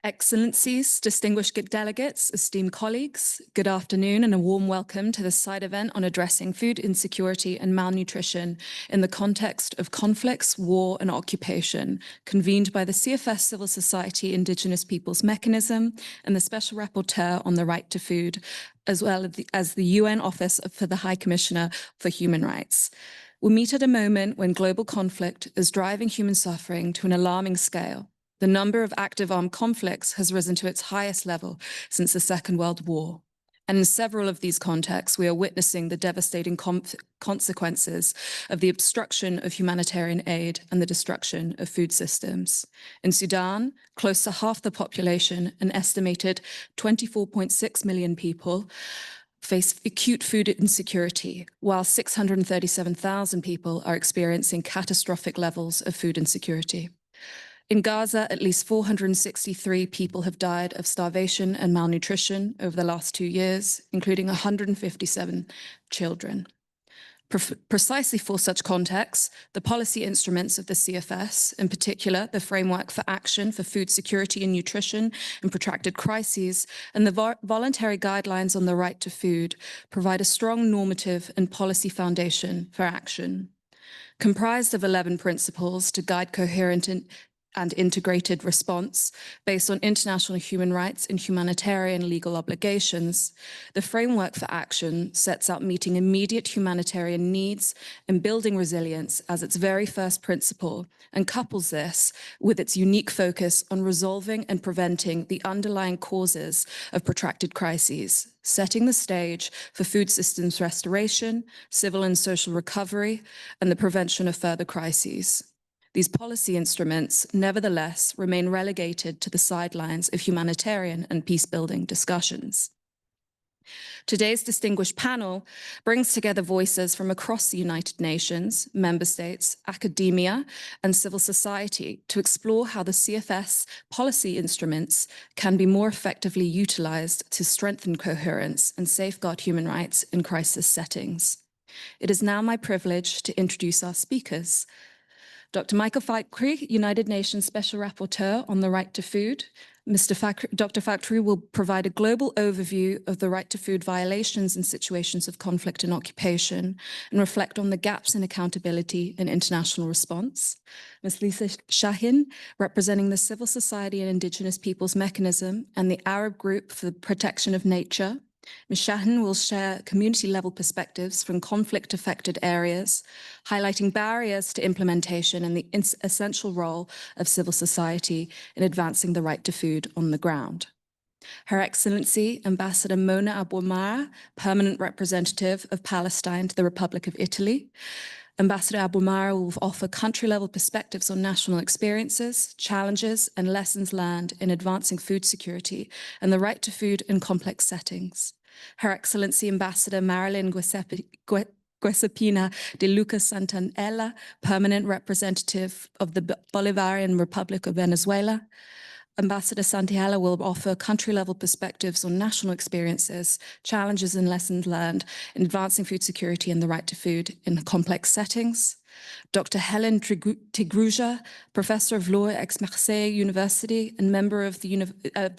Excellencies, distinguished delegates, esteemed colleagues, good afternoon and a warm welcome to the side event on addressing food insecurity and malnutrition in the context of conflicts, war and occupation, convened by the CFS Civil Society Indigenous Peoples Mechanism and the Special Rapporteur on the Right to Food, as well as the UN Office for the High Commissioner for Human Rights. We meet at a moment when global conflict is driving human suffering to an alarming scale. The number of active armed conflicts has risen to its highest level since the Second World War. And in several of these contexts, we are witnessing the devastating consequences of the obstruction of humanitarian aid and the destruction of food systems. In Sudan, close to half the population, an estimated 24.6 million people, face acute food insecurity, while 637,000 people are experiencing catastrophic levels of food insecurity. In Gaza, at least 463 people have died of starvation and malnutrition over the last 2 years, including 157 children. Precisely for such contexts, the policy instruments of the CFS, in particular the Framework for Action for Food Security and Nutrition in Protracted Crises, and the voluntary guidelines on the right to food, provide a strong normative and policy foundation for action. Comprised of 11 principles to guide coherent and integrated response based on international human rights and humanitarian legal obligations, the Framework for Action sets out meeting immediate humanitarian needs and building resilience as its very first principle, and couples this with its unique focus on resolving and preventing the underlying causes of protracted crises, setting the stage for food systems restoration, civil and social recovery, and the prevention of further crises. These policy instruments, nevertheless, remain relegated to the sidelines of humanitarian and peace-building discussions. Today's distinguished panel brings together voices from across the United Nations, member states, academia, and civil society to explore how the CFS policy instruments can be more effectively utilized to strengthen coherence and safeguard human rights in crisis settings. It is now my privilege to introduce our speakers. Dr. Michael Falkry, United Nations Special Rapporteur on the Right to Food. Dr. Falkry will provide a global overview of the right to food violations in situations of conflict and occupation and reflect on the gaps in accountability and international response. Ms. Lisa Shahin, representing the Civil Society and Indigenous Peoples Mechanism and the Arab Group for the Protection of Nature. Ms. Shahin will share community-level perspectives from conflict-affected areas, highlighting barriers to implementation and the essential role of civil society in advancing the right to food on the ground. Her Excellency, Ambassador Mona Abouamara, Permanent Representative of Palestine to the Republic of Italy. Ambassador Abouamara will offer country-level perspectives on national experiences, challenges, and lessons learned in advancing food security and the right to food in complex settings. Her Excellency Ambassador Marilyn Guesapina de Lucas Santanella, Permanent Representative of the Bolivarian Republic of Venezuela. Ambassador Santiago will offer country-level perspectives on national experiences, challenges and lessons learned in advancing food security and the right to food in complex settings. Dr. Helen Tigruja, Professor of Law at Aix-Marseille University and member of the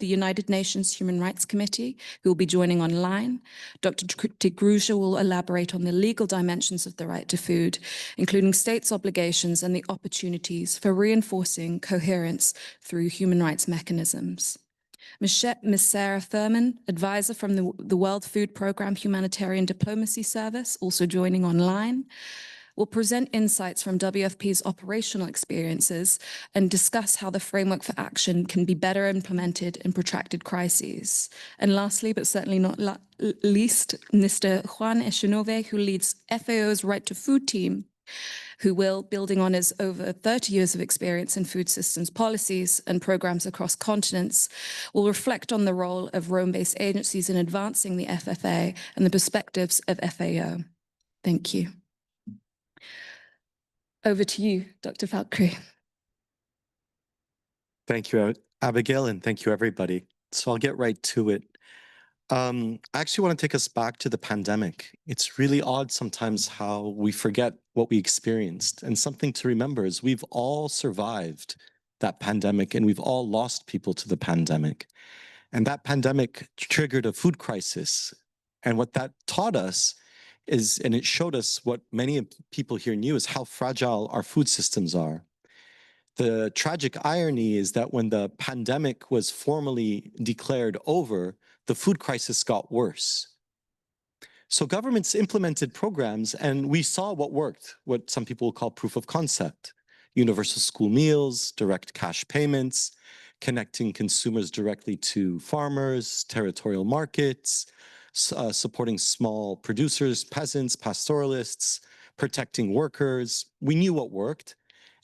United Nations Human Rights Committee, who will be joining online. Dr. Tigruja will elaborate on the legal dimensions of the right to food, including states' obligations and the opportunities for reinforcing coherence through human rights mechanisms. Ms. Sarah Furman, advisor from the World Food Programme Humanitarian Diplomacy Service, also joining online. will present insights from WFP's operational experiences and discuss how the framework for action can be better implemented in protracted crises. And lastly, but certainly not least, Mr. Juan Echenove, who leads FAO's Right to Food team, who will, building on his over 30 years of experience in food systems policies and programs across continents, will reflect on the role of Rome-based agencies in advancing the FFA and the perspectives of FAO. Thank you. Over to you, Dr. Valkyrie. Thank you, Abigail, and thank you, everybody. So I'll get right to it. I actually want to take us back to the pandemic. It's really odd sometimes how we forget what we experienced. And something to remember is we've all survived that pandemic and we've all lost people to the pandemic. And that pandemic triggered a food crisis. And what that taught us is, and it showed us what many people here knew, is how fragile our food systems are. The tragic irony is that when the pandemic was formally declared over, the food crisis got worse. So governments implemented programs and we saw what worked, what some people call proof of concept. Universal school meals, direct cash payments, connecting consumers directly to farmers, territorial markets, supporting small producers, peasants, pastoralists, protecting workers. We knew what worked.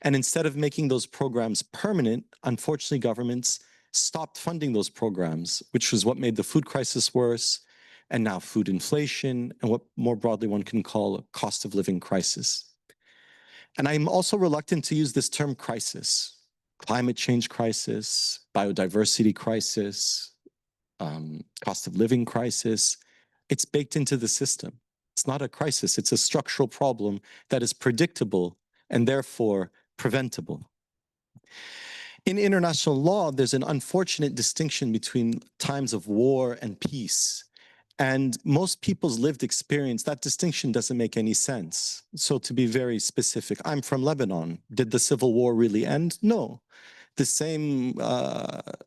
And instead of making those programs permanent, unfortunately, governments stopped funding those programs, which was what made the food crisis worse, and now food inflation, and what more broadly one can call a cost of living crisis. And I'm also reluctant to use this term crisis. Climate change crisis, biodiversity crisis, cost of living crisis. It's baked into the system. It's not a crisis, it's a structural problem that is predictable and therefore preventable. In international law, there's an unfortunate distinction between times of war and peace. And most people's lived experience, that distinction doesn't make any sense. So to be very specific, I'm from Lebanon. Did the civil war really end? No. The same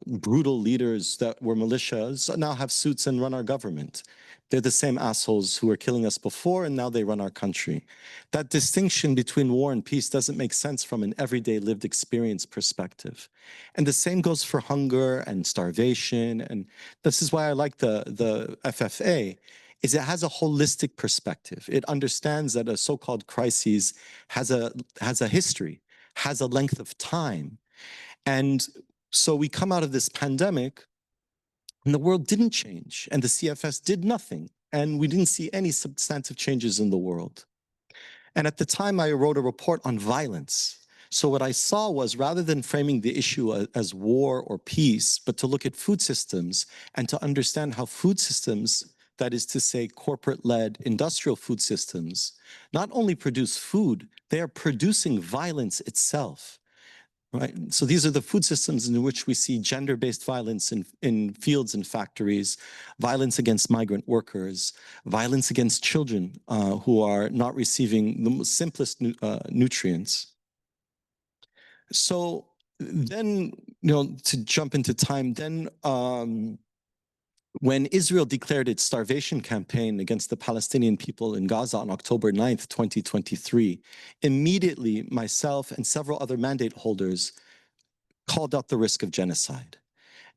brutal leaders that were militias now have suits and run our government. They're the same assholes who were killing us before, and now they run our country. That distinction between war and peace doesn't make sense from an everyday lived experience perspective. And the same goes for hunger and starvation. And this is why I like the FFA, is it has a holistic perspective. It understands that a so-called crisis has a history, has a length of time. And so we come out of this pandemic and the world didn't change and the CFS did nothing and we didn't see any substantive changes in the world. And at the time I wrote a report on violence. So what I saw was, rather than framing the issue as war or peace, but to look at food systems and to understand how food systems, that is to say corporate-led industrial food systems, not only produce food, they are producing violence itself. Right. So these are the food systems in which we see gender-based violence in fields and factories, violence against migrant workers, violence against children who are not receiving the simplest nutrients. So then, to jump into time, then when Israel declared its starvation campaign against the Palestinian people in Gaza on October 9th, 2023, immediately myself and several other mandate holders called out the risk of genocide.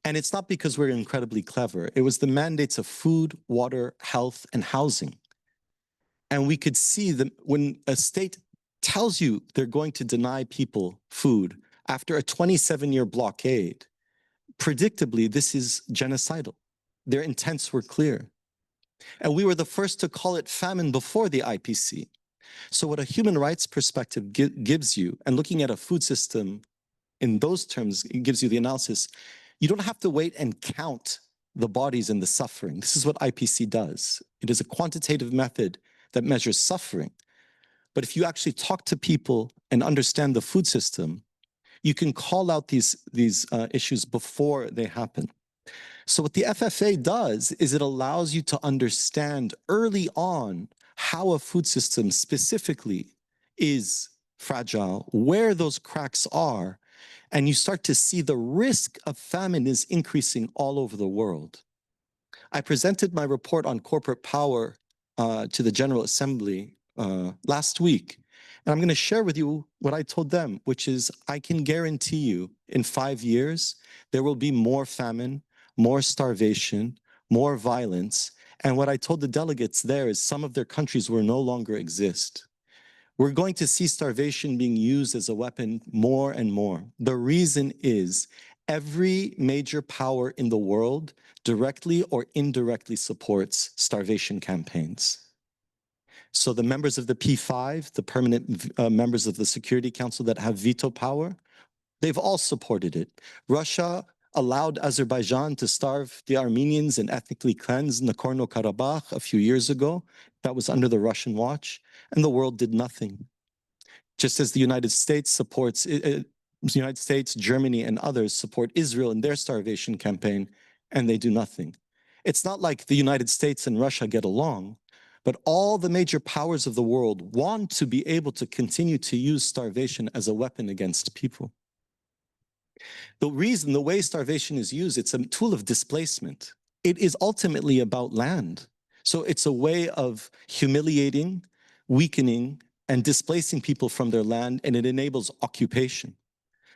And it's not because we're incredibly clever. It was the mandates of food, water, health, and housing. And we could see that when a state tells you they're going to deny people food after a 27-year blockade, predictably, this is genocidal. Their intents were clear. And we were the first to call it famine before the IPC. So what a human rights perspective gives you, and looking at a food system in those terms, it gives you the analysis, you don't have to wait and count the bodies and the suffering. This is what IPC does. It is a quantitative method that measures suffering. But if you actually talk to people and understand the food system, you can call out these issues before they happen. So what the FFA does is it allows you to understand early on how a food system specifically is fragile, where those cracks are, and you start to see the risk of famine is increasing all over the world. I presented my report on corporate power to the General Assembly last week, And I'm going to share with you what I told them, which is I can guarantee you in 5 years, there will be more famine, more starvation, more violence. And what I told the delegates there is some of their countries will no longer exist. We're going to see starvation being used as a weapon more and more. The reason is every major power in the world directly or indirectly supports starvation campaigns. So the members of the P5, the permanent members of the Security Council that have veto power, they've all supported it. Russia allowed Azerbaijan to starve the Armenians and ethnically cleanse Nagorno-Karabakh a few years ago. That was under the Russian watch, and the world did nothing. Just as the United States supports, the United States, Germany, and others support Israel in their starvation campaign, and they do nothing. It's not like the United States and Russia get along, but all the major powers of the world want to be able to continue to use starvation as a weapon against people. The reason, the way starvation is used, it's a tool of displacement. It is ultimately about land. So it's a way of humiliating, weakening, and displacing people from their land, and it enables occupation.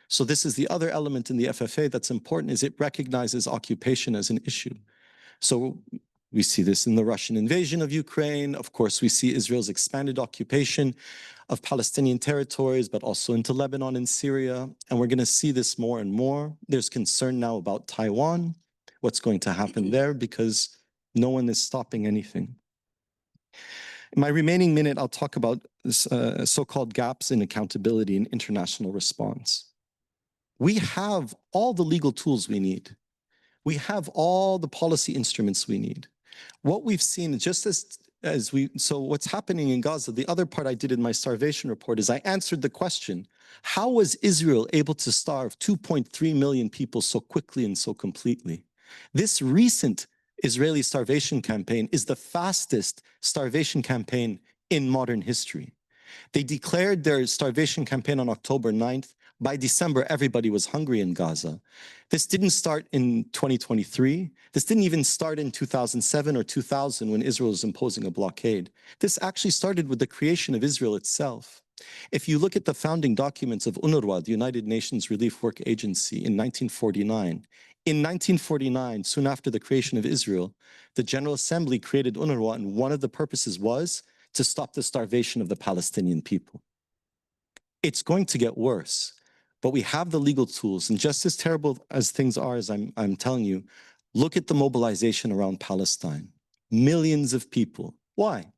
So this is the other element in the FFA that's important, is it recognizes occupation as an issue. So we see this in the Russian invasion of Ukraine. Of course, we see Israel's expanded occupation of Palestinian territories, but also into Lebanon and Syria. And we're going to see this more and more. There's concern now about Taiwan, what's going to happen there, because no one is stopping anything. In my remaining minute, I'll talk about so-called gaps in accountability and international response. We have all the legal tools we need. We have all the policy instruments we need. What we've seen, just so what's happening in Gaza, the other part I did in my starvation report is I answered the question, how was Israel able to starve 2.3 million people so quickly and so completely? This recent Israeli starvation campaign is the fastest starvation campaign in modern history. They declared their starvation campaign on October 9th. By December, everybody was hungry in Gaza. This didn't start in 2023. This didn't even start in 2007 or 2000 when Israel was imposing a blockade. This actually started with the creation of Israel itself. If you look at the founding documents of UNRWA, the United Nations Relief Work Agency, in 1949, soon after the creation of Israel, the General Assembly created UNRWA, and one of the purposes was to stop the starvation of the Palestinian people. It's going to get worse, but we have the legal tools, and just as terrible as things are, as I'm telling you, look at the mobilization around Palestine. Millions of people. Why?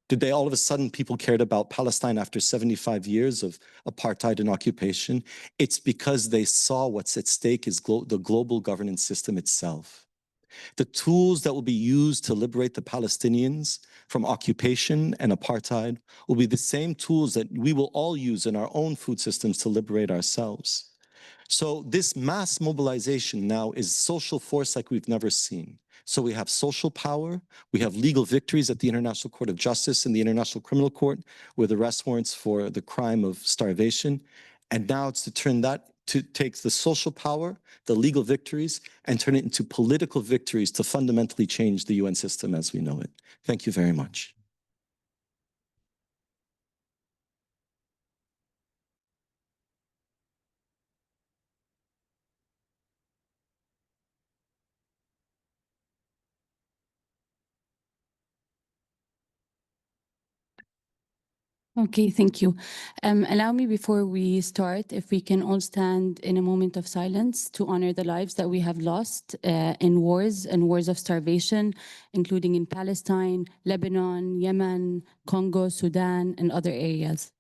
Did they all of a sudden, people cared about Palestine after 75 years of apartheid and occupation? It's because they saw what's at stake is the global governance system itself. The tools that will be used to liberate the Palestinians from occupation and apartheid will be the same tools that we will all use in our own food systems to liberate ourselves. So this mass mobilization now is social force like we've never seen. So we have social power, we have legal victories at the International Court of Justice and the International Criminal Court with arrest warrants for the crime of starvation. And now it's to turn that, to take the social power, the legal victories, and turn it into political victories to fundamentally change the UN system as we know it. Thank you very much. Okay, thank you. Allow me, before we start, if we can all stand in a moment of silence to honor the lives that we have lost in wars and wars of starvation, including in Palestine, Lebanon, Yemen, Congo, Sudan, and other areas.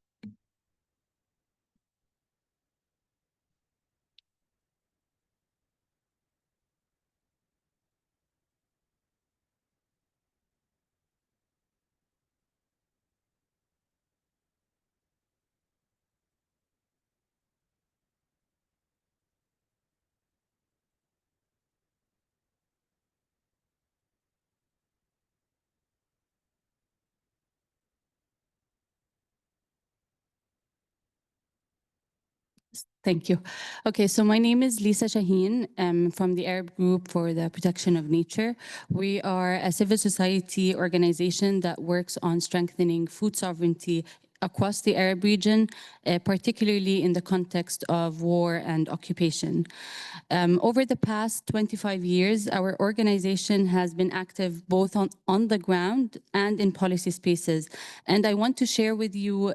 Thank you. Okay, so my name is Lisa Shaheen. I'm from the Arab Group for the Protection of Nature. We are a civil society organization that works on strengthening food sovereignty across the Arab region, particularly in the context of war and occupation. Over the past 25 years, our organization has been active both on the ground and in policy spaces. And I want to share with you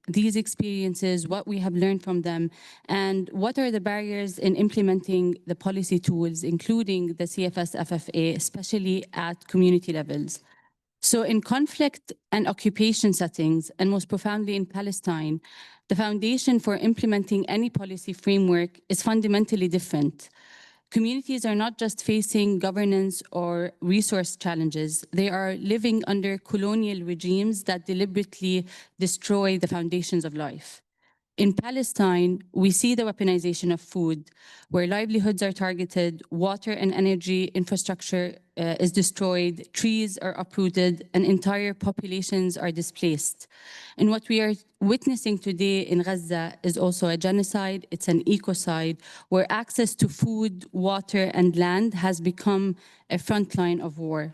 these experiences, what we have learned from them, and what are the barriers in implementing the policy tools, including the CFS FFA, especially at community levels. So in conflict and occupation settings, and most profoundly in Palestine, the foundation for implementing any policy framework is fundamentally different. Communities are not just facing governance or resource challenges, they are living under colonial regimes that deliberately destroy the foundations of life. In Palestine, we see the weaponization of food, where livelihoods are targeted, water and energy infrastructure is destroyed, trees are uprooted, and entire populations are displaced. And what we are witnessing today in Gaza is also a genocide, it's an ecocide, where access to food, water, and land has become a front line of war.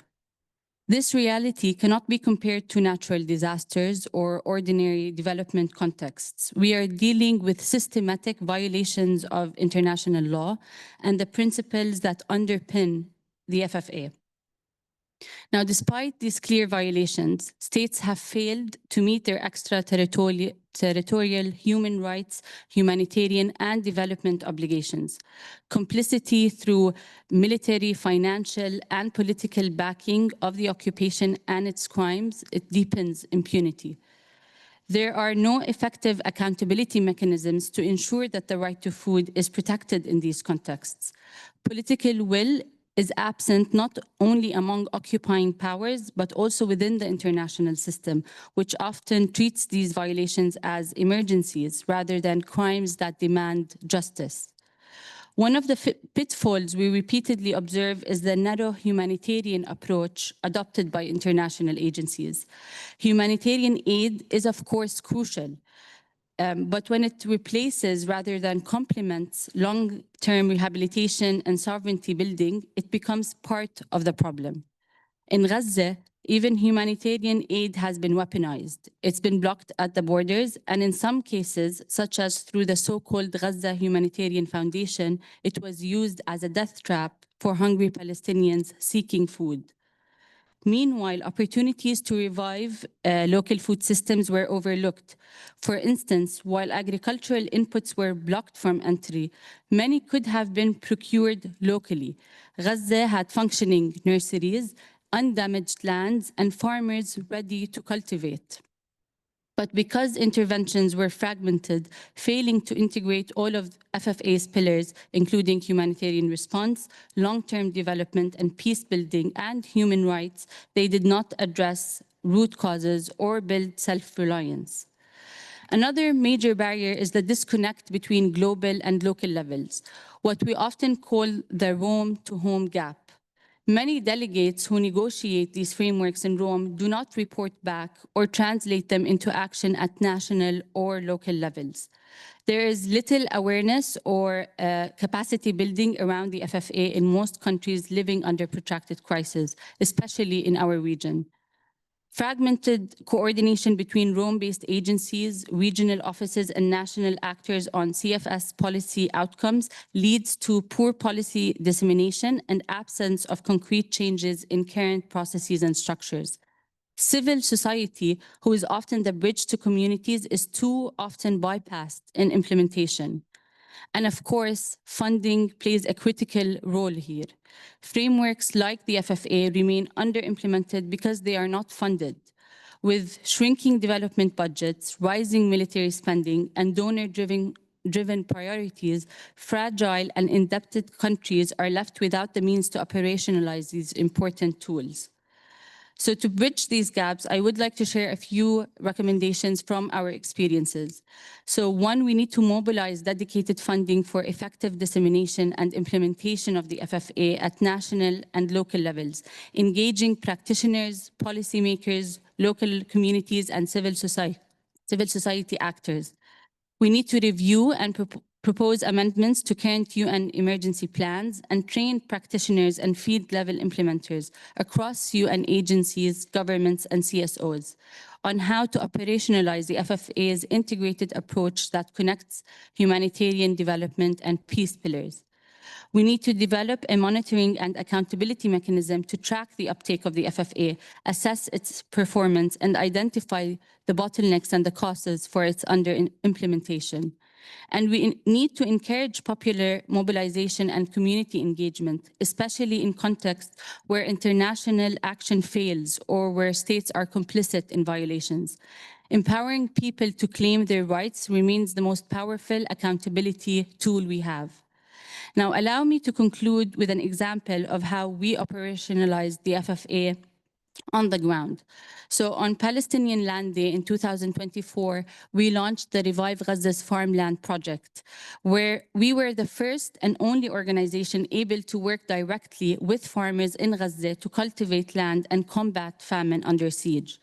This reality cannot be compared to natural disasters or ordinary development contexts. We are dealing with systematic violations of international law and the principles that underpin the FFA. Now, despite these clear violations, states have failed to meet their extraterritorial human rights, humanitarian, and development obligations. Complicity through military, financial, and political backing of the occupation and its crimes, it deepens impunity. There are no effective accountability mechanisms to ensure that the right to food is protected in these contexts. Political will is absent not only among occupying powers, but also within the international system, which often treats these violations as emergencies rather than crimes that demand justice. One of the pitfalls we repeatedly observe is the narrow humanitarian approach adopted by international agencies. Humanitarian aid is, of course, crucial, but when it replaces rather than complements long-term rehabilitation and sovereignty building, it becomes part of the problem. In Gaza, even humanitarian aid has been weaponized. It's been blocked at the borders, and in some cases, such as through the so-called Gaza Humanitarian Foundation, it was used as a death trap for hungry Palestinians seeking food. Meanwhile, opportunities to revive local food systems were overlooked. For instance, while agricultural inputs were blocked from entry, many could have been procured locally. Gaza had functioning nurseries, undamaged lands, and farmers ready to cultivate. But because interventions were fragmented, failing to integrate all of FFA's pillars, including humanitarian response, long-term development, and peace building, and human rights, they did not address root causes or build self-reliance. Another major barrier is the disconnect between global and local levels, what we often call the Rome-to-home gap. Many delegates who negotiate these frameworks in Rome do not report back or translate them into action at national or local levels. There is little awareness or capacity building around the FFA in most countries living under protracted crisis, especially in our region. Fragmented coordination between Rome-based agencies, regional offices, and national actors on CFS policy outcomes leads to poor policy dissemination and absence of concrete changes in current processes and structures. Civil society, who is often the bridge to communities, is too often bypassed in implementation. And of course, funding plays a critical role here. Frameworks like the FFA remain under-implemented because they are not funded. With shrinking development budgets, rising military spending, and donor-driven priorities, fragile and indebted countries are left without the means to operationalize these important tools. So to bridge these gaps, I would like to share a few recommendations from our experiences. So one, we need to mobilize dedicated funding for effective dissemination and implementation of the FFA at national and local levels, engaging practitioners, policymakers, local communities, and civil society actors. We need to review and propose amendments to current UN emergency plans, and train practitioners and field-level implementers across UN agencies, governments, and CSOs on how to operationalize the FFA's integrated approach that connects humanitarian development and peace pillars. We need to develop a monitoring and accountability mechanism to track the uptake of the FFA, assess its performance, and identify the bottlenecks and the causes for its under-implementation. And we need to encourage popular mobilization and community engagement, especially in contexts where international action fails or where states are complicit in violations. Empowering people to claim their rights remains the most powerful accountability tool we have. Now, allow me to conclude with an example of how we operationalized the FFA on the ground. So on Palestinian Land Day in 2024, we launched the Revive Gaza's Farmland Project, where we were the first and only organization able to work directly with farmers in Gaza to cultivate land and combat famine under siege.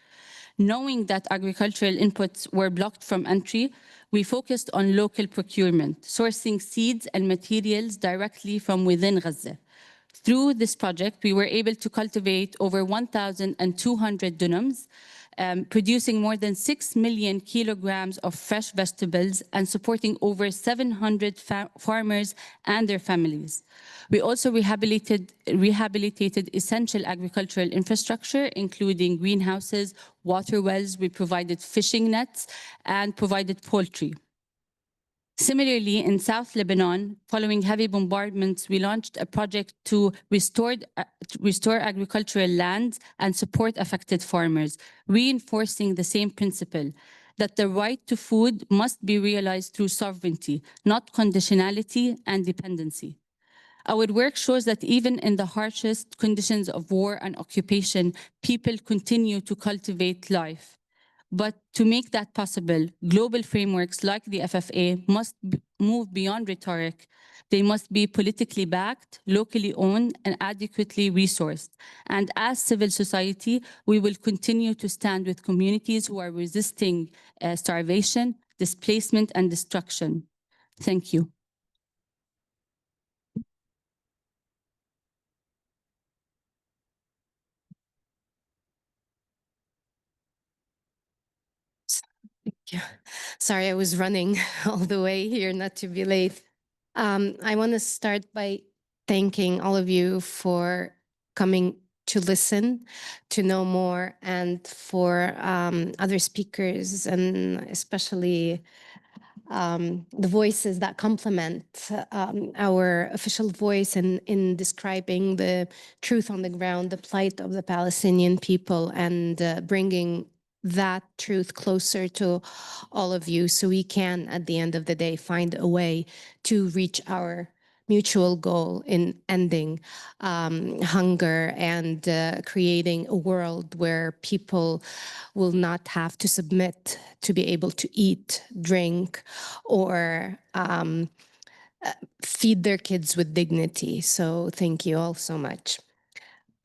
Knowing that agricultural inputs were blocked from entry, we focused on local procurement, sourcing seeds and materials directly from within Gaza. Through this project, we were able to cultivate over 1,200 dunums, producing more than 6 million kilograms of fresh vegetables and supporting over 700 farmers and their families. We also rehabilitated essential agricultural infrastructure, including greenhouses, water wells. We provided fishing nets and provided poultry. Similarly, in South Lebanon, following heavy bombardments, we launched a project to restore agricultural lands and support affected farmers, reinforcing the same principle that the right to food must be realized through sovereignty, not conditionality and dependency. Our work shows that even in the harshest conditions of war and occupation, people continue to cultivate life. But to make that possible, global frameworks like the FFA must move beyond rhetoric. They must be politically backed, locally owned, and adequately resourced. And as civil society, we will continue to stand with communities who are resisting starvation, displacement, and destruction. Thank you. Yeah. Sorry, I was running all the way here, not to be late. I want to start by thanking all of you for coming to listen, to know more, and for other speakers, and especially the voices that complement our official voice in describing the truth on the ground, the plight of the Palestinian people, and bringing that truth closer to all of you so we can, at the end of the day, find a way to reach our mutual goal in ending hunger and creating a world where people will not have to submit to be able to eat, drink, or feed their kids with dignity. So thank you all so much.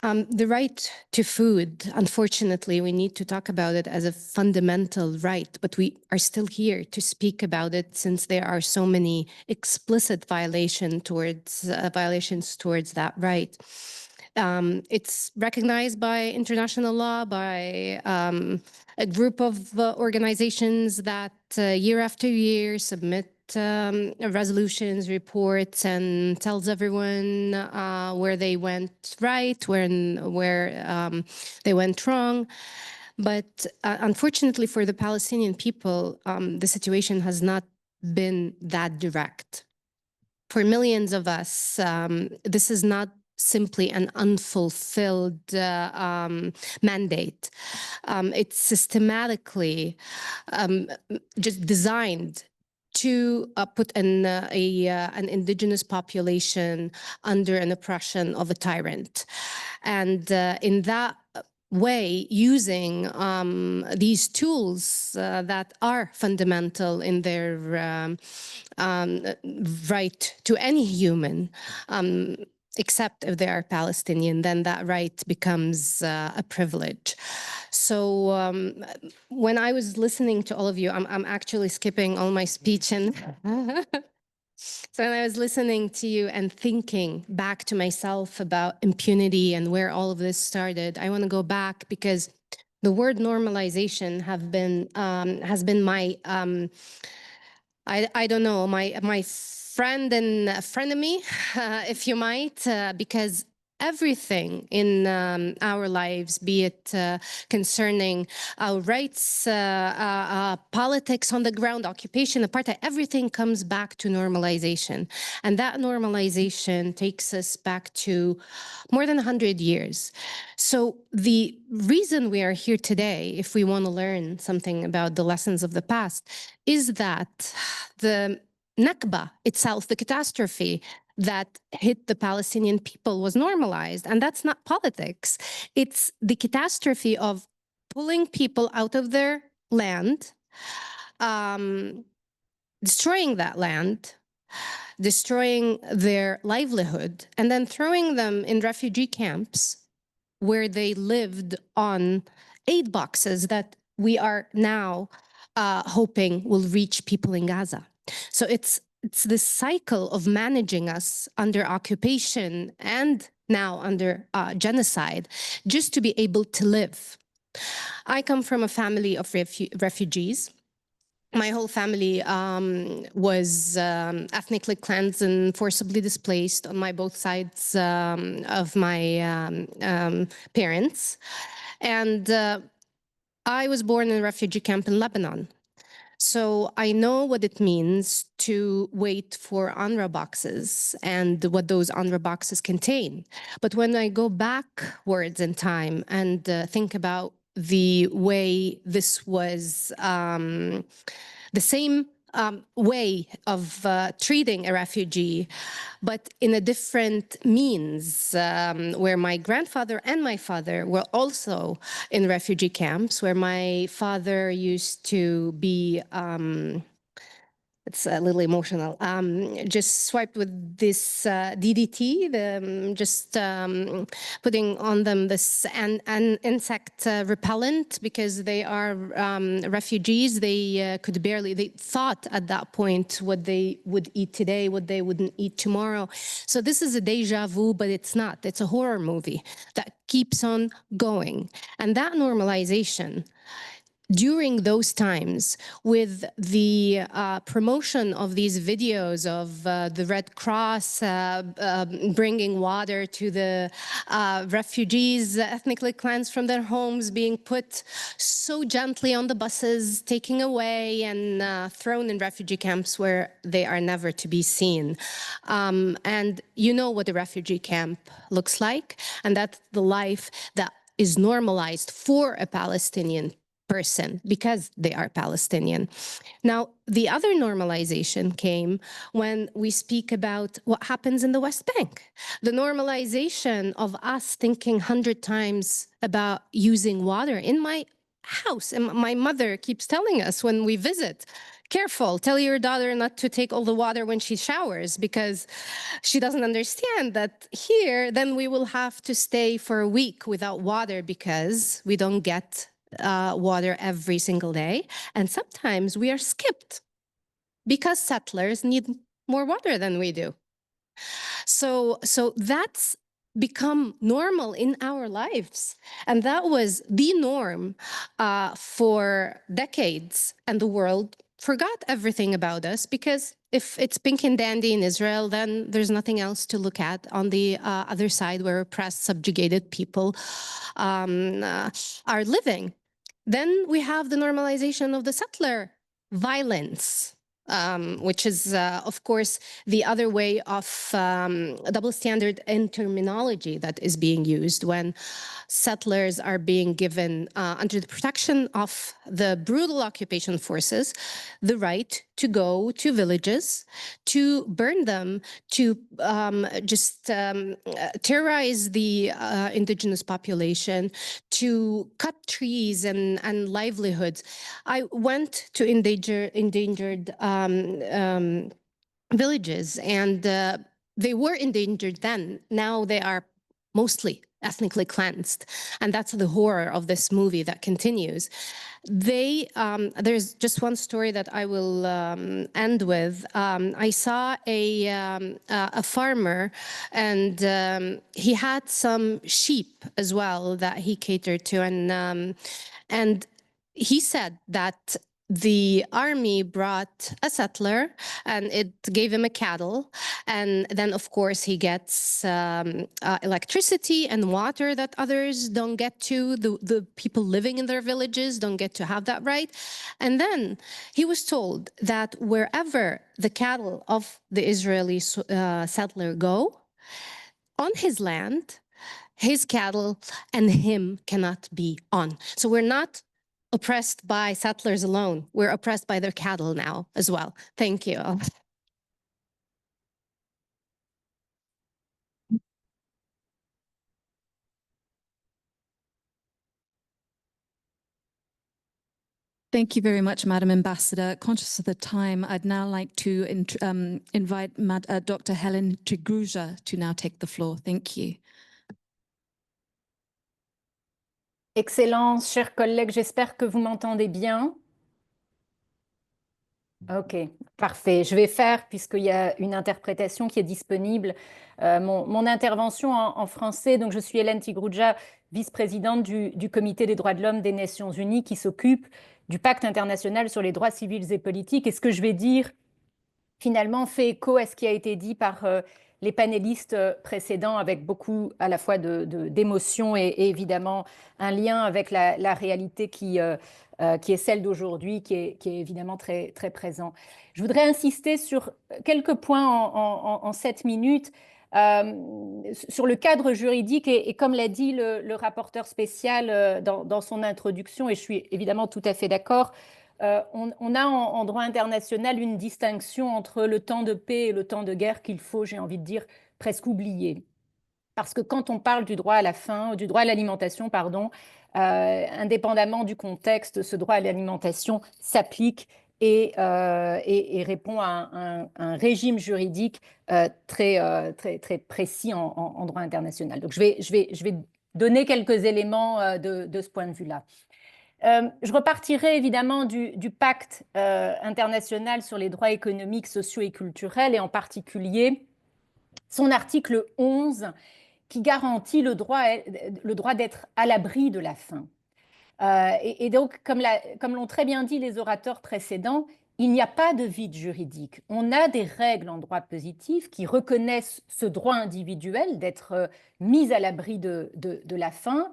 The right to food, unfortunately, we need to talk about it as a fundamental right, but we are still here to speak about it since there are so many explicit violations towards that right. It's recognized by international law, by a group of organizations that year after year submit resolutions, reports, and tells everyone where they went right, where they went wrong. But unfortunately for the Palestinian people, the situation has not been that direct. For millions of us, this is not simply an unfulfilled mandate. It's systematically just designed to put an indigenous population under an oppression of a tyrant. And in that way, using these tools that are fundamental in their right to any human, except if they are Palestinian, then that right becomes a privilege. So when I was listening to all of you, I'm actually skipping all my speech and So when I was listening to you and thinking back to myself about impunity and where all of this started, I want to go back because the word normalization has been my I don't know, my friend and frenemy, if you might, because everything in our lives, be it concerning our rights, politics on the ground, occupation, apartheid, everything comes back to normalization. And that normalization takes us back to more than 100 years. So the reason we are here today, if we want to learn something about the lessons of the past, is that the Nakba itself, the catastrophe that hit the Palestinian people, was normalized. And that's not politics. It's the catastrophe of pulling people out of their land, destroying that land, destroying their livelihood, and then throwing them in refugee camps where they lived on aid boxes that we are now hoping will reach people in Gaza. So it's this cycle of managing us under occupation and now under genocide, just to be able to live. I come from a family of refugees. My whole family was ethnically cleansed and forcibly displaced on both sides of my parents. And I was born in a refugee camp in Lebanon. So I know what it means to wait for UNRWA boxes and what those UNRWA boxes contain. But when I go backwards in time and think about the way this was the same way of treating a refugee, but in a different means, where my grandfather and my father were also in refugee camps, where my father used to be it's a little emotional. Just swiped with this DDT, just putting on them this an insect repellent because they are refugees. They could barely, they thought at that point what they would eat today, what they wouldn't eat tomorrow. So this is a deja vu, but it's not. It's a horror movie that keeps on going. And that normalization during those times, with the promotion of these videos of the Red Cross bringing water to the refugees, ethnically cleansed from their homes, being put so gently on the buses, taken away and thrown in refugee camps where they are never to be seen. And you know what a refugee camp looks like, and that's the life that is normalized for a Palestinian person because they are Palestinian. Now, the other normalization came when we speak about what happens in the West Bank. The normalization of us thinking 100 times about using water in my house. And my mother keeps telling us when we visit, careful, tell your daughter not to take all the water when she showers, because she doesn't understand that here, then we will have to stay for a week without water because we don't get water every single day. And sometimes we are skipped because settlers need more water than we do. So that's become normal in our lives. And that was the norm for decades. And the world forgot everything about us because if it's pink and dandy in Israel, then there's nothing else to look at on the other side where oppressed, subjugated people are living. Then we have the normalization of the settler violence, which is, of course, the other way of double standard in terminology that is being used when settlers are being given, under the protection of the brutal occupation forces, the right to go to villages, to burn them, to just terrorize the indigenous population, to cut trees and livelihoods. I went to endangered villages, and they were endangered then. Now they are mostly ethnically cleansed. And that's the horror of this movie that continues. There's just one story that I will end with. I saw a farmer, and he had some sheep as well that he catered to, and he said that the army brought a settler and it gave him a cattle, and then of course he gets electricity and water that others don't get to. The people living in their villages don't get to have that right. And then he was told that wherever the cattle of the Israeli settler go, on his land, his cattle and him cannot be on. So we're not oppressed by settlers alone. We're oppressed by their cattle now as well. Thank you. Thank you very much, Madam Ambassador. Conscious of the time, I'd now like to invite Dr. Helen Trigruja to now take the floor. Thank you. Excellence, chers collègues, j'espère que vous m'entendez bien. Ok, parfait. Je vais faire, puisqu'il y a une interprétation qui est disponible, mon intervention en français. Donc, je suis Hélène Trigruja, vice-présidente du Comité des droits de l'homme des Nations Unies, qui s'occupe du Pacte international sur les droits civils et politiques. Et ce que je vais dire, finalement, fait écho à ce qui a été dit par les panélistes précédents, avec beaucoup à la fois d'émotion et évidemment un lien avec la réalité qui est celle d'aujourd'hui, qui est évidemment très, très présent. Je voudrais insister sur quelques points en 7 minutes. Sur le cadre juridique, et comme l'a dit le rapporteur spécial dans son introduction, et je suis évidemment tout à fait d'accord, on a en droit international une distinction entre le temps de paix et le temps de guerre qu'il faut, j'ai envie de dire, presque oublier. Parce que quand on parle du droit à la faim, du droit à l'alimentation, pardon, indépendamment du contexte, ce droit à l'alimentation s'applique et répond à un régime juridique très, très, très précis en droit international. Donc je vais donner quelques éléments de ce point de vue-là. Je repartirai évidemment du pacte international sur les droits économiques, sociaux et culturels, et en particulier son article 11 qui garantit le droit d'être à l'abri de la faim. Et donc, comme l'ont très bien dit les orateurs précédents, il n'y a pas de vide juridique. On a des règles en droit positif qui reconnaissent ce droit individuel d'être mis à l'abri de la faim,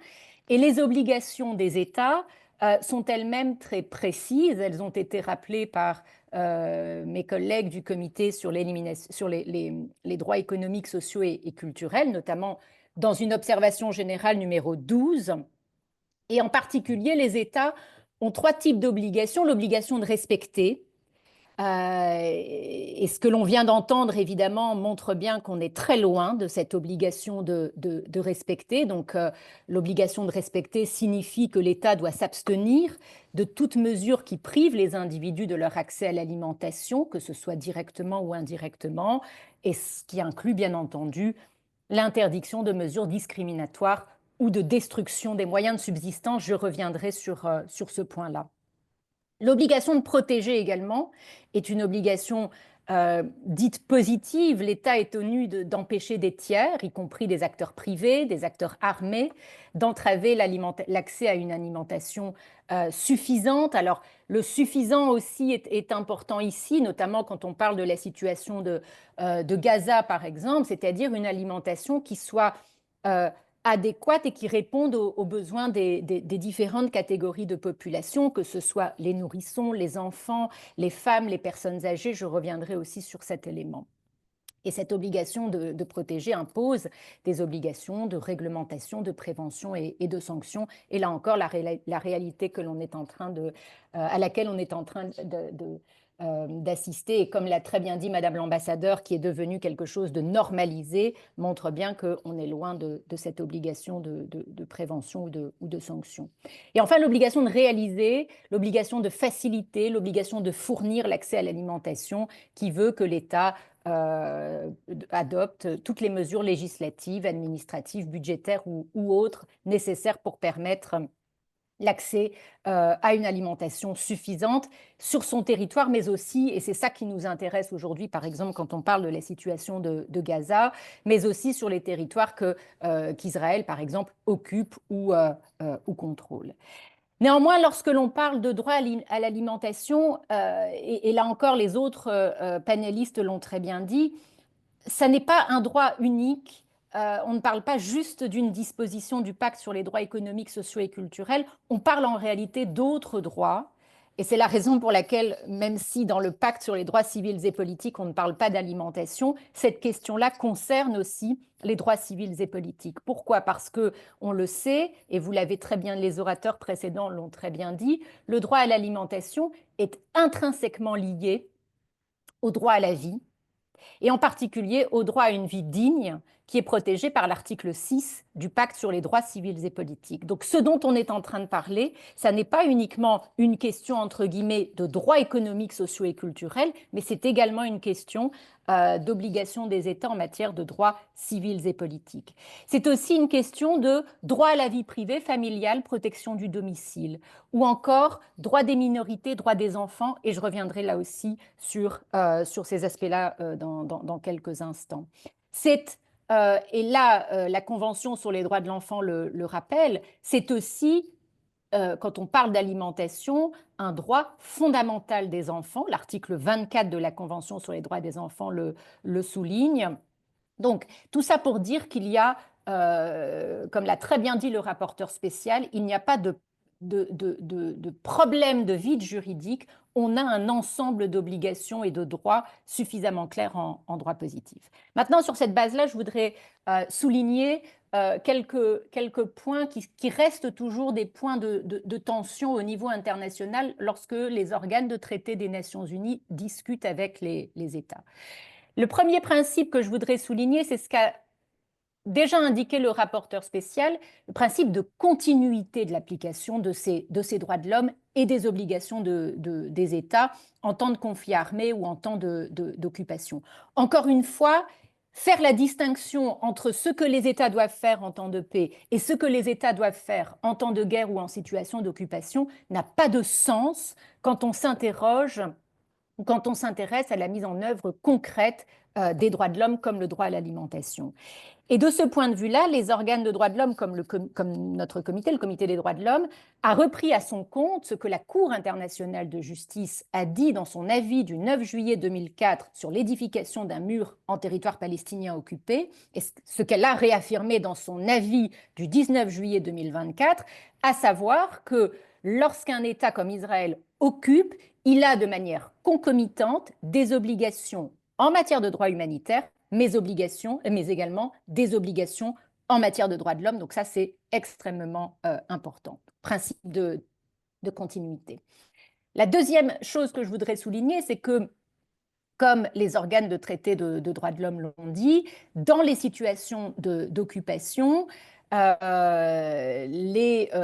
et les obligations des États sont elles-mêmes très précises. Elles ont été rappelées par mes collègues du comité sur les droits économiques, sociaux et culturels, notamment dans une observation générale numéro 12. Et en particulier, les États ont 3 types d'obligations. L'obligation de respecter. Et ce que l'on vient d'entendre, évidemment, montre bien qu'on est très loin de cette obligation de respecter. Donc, l'obligation de respecter signifie que l'État doit s'abstenir de toute mesure qui prive les individus de leur accès à l'alimentation, que ce soit directement ou indirectement, et ce qui inclut, bien entendu, l'interdiction de mesures discriminatoires ou de destruction des moyens de subsistance. Je reviendrai sur ce point-là. L'obligation de protéger également est une obligation dite positive. L'État est tenu d'empêcher des tiers, y compris des acteurs privés, des acteurs armés, d'entraver l'accès à une alimentation suffisante. Alors, le suffisant aussi est important ici, notamment quand on parle de la situation de Gaza, par exemple, c'est-à-dire une alimentation qui soit adéquate et qui répondent aux besoins des différentes catégories de population, que ce soit les nourrissons, les enfants, les femmes, les personnes âgées. Je reviendrai aussi sur cet élément. Et cette obligation de protéger impose des obligations de réglementation, de prévention et de sanctions. Et là encore, la réalité que l'on est en train à laquelle on est en train d'assister, et comme l'a très bien dit Madame l'ambassadeur, qui est devenu quelque chose de normalisé, montre bien qu'on est loin de cette obligation de prévention ou de sanction. Et enfin, l'obligation de réaliser, l'obligation de faciliter, l'obligation de fournir l'accès à l'alimentation, qui veut que l'État adopte toutes les mesures législatives, administratives, budgétaires ou autres nécessaires pour permettre l'accès à une alimentation suffisante sur son territoire, mais aussi, et c'est ça qui nous intéresse aujourd'hui, par exemple, quand on parle de la situation de Gaza, mais aussi sur les territoires qu'Israël, par exemple, occupe ou contrôle. Néanmoins, lorsque l'on parle de droit à l'alimentation, et là encore, les autres panélistes l'ont très bien dit, ça n'est pas un droit unique. On ne parle pas juste d'une disposition du pacte sur les droits économiques, sociaux et culturels. On parle en réalité d'autres droits. Et c'est la raison pour laquelle, même si dans le pacte sur les droits civils et politiques, on ne parle pas d'alimentation, cette question-là concerne aussi les droits civils et politiques. Pourquoi? Parce que, on le sait, et vous l'avez très bien, les orateurs précédents l'ont très bien dit, le droit à l'alimentation est intrinsèquement lié au droit à la vie, et en particulier au droit à une vie digne qui est protégé par l'article 6 du pacte sur les droits civils et politiques. Donc ce dont on est en train de parler, ça n'est pas uniquement une question entre guillemets de droits économiques, sociaux et culturels, mais c'est également une question d'obligation des États en matière de droits civils et politiques. C'est aussi une question de droit à la vie privée, familiale, protection du domicile, ou encore droit des minorités, droit des enfants, et je reviendrai là aussi sur ces aspects-là dans quelques instants. Et là, la Convention sur les droits de l'enfant le rappelle, c'est aussi, quand on parle d'alimentation, un droit fondamental des enfants. L'article 24 de la Convention sur les droits des enfants le souligne. Donc, tout ça pour dire qu'il y a, comme l'a très bien dit le rapporteur spécial, il n'y a pas de problème de vide juridique. On a un ensemble d'obligations et de droits suffisamment clairs en droit positif. Maintenant, sur cette base-là, je voudrais souligner quelques points qui restent toujours des points de tension au niveau international lorsque les organes de traité des Nations Unies discutent avec les États. Le premier principe que je voudrais souligner, c'est ce qu'a déjà indiqué le rapporteur spécial, le principe de continuité de l'application de ces droits de l'homme et des obligations des États en temps de conflit armé ou en temps d'occupation. Encore une fois, faire la distinction entre ce que les États doivent faire en temps de paix et ce que les États doivent faire en temps de guerre ou en situation d'occupation n'a pas de sens quand on s'interroge ou quand on s'intéresse à la mise en œuvre concrète des droits de l'homme comme le droit à l'alimentation. Et de ce point de vue-là, les organes de droits de l'homme, comme notre comité, le Comité des droits de l'homme, a repris à son compte ce que la Cour internationale de justice a dit dans son avis du 9 juillet 2004 sur l'édification d'un mur en territoire palestinien occupé, et ce qu'elle a réaffirmé dans son avis du 19 juillet 2024, à savoir que lorsqu'un État comme Israël occupe, il a de manière concomitante des obligations en matière de droits humanitaires, mais également des obligations en matière de droits de l'homme. Donc ça, c'est extrêmement important. Principe de continuité. La deuxième chose que je voudrais souligner, c'est que, comme les organes de traité de droits de l'homme l'ont dit, dans les situations d'occupation,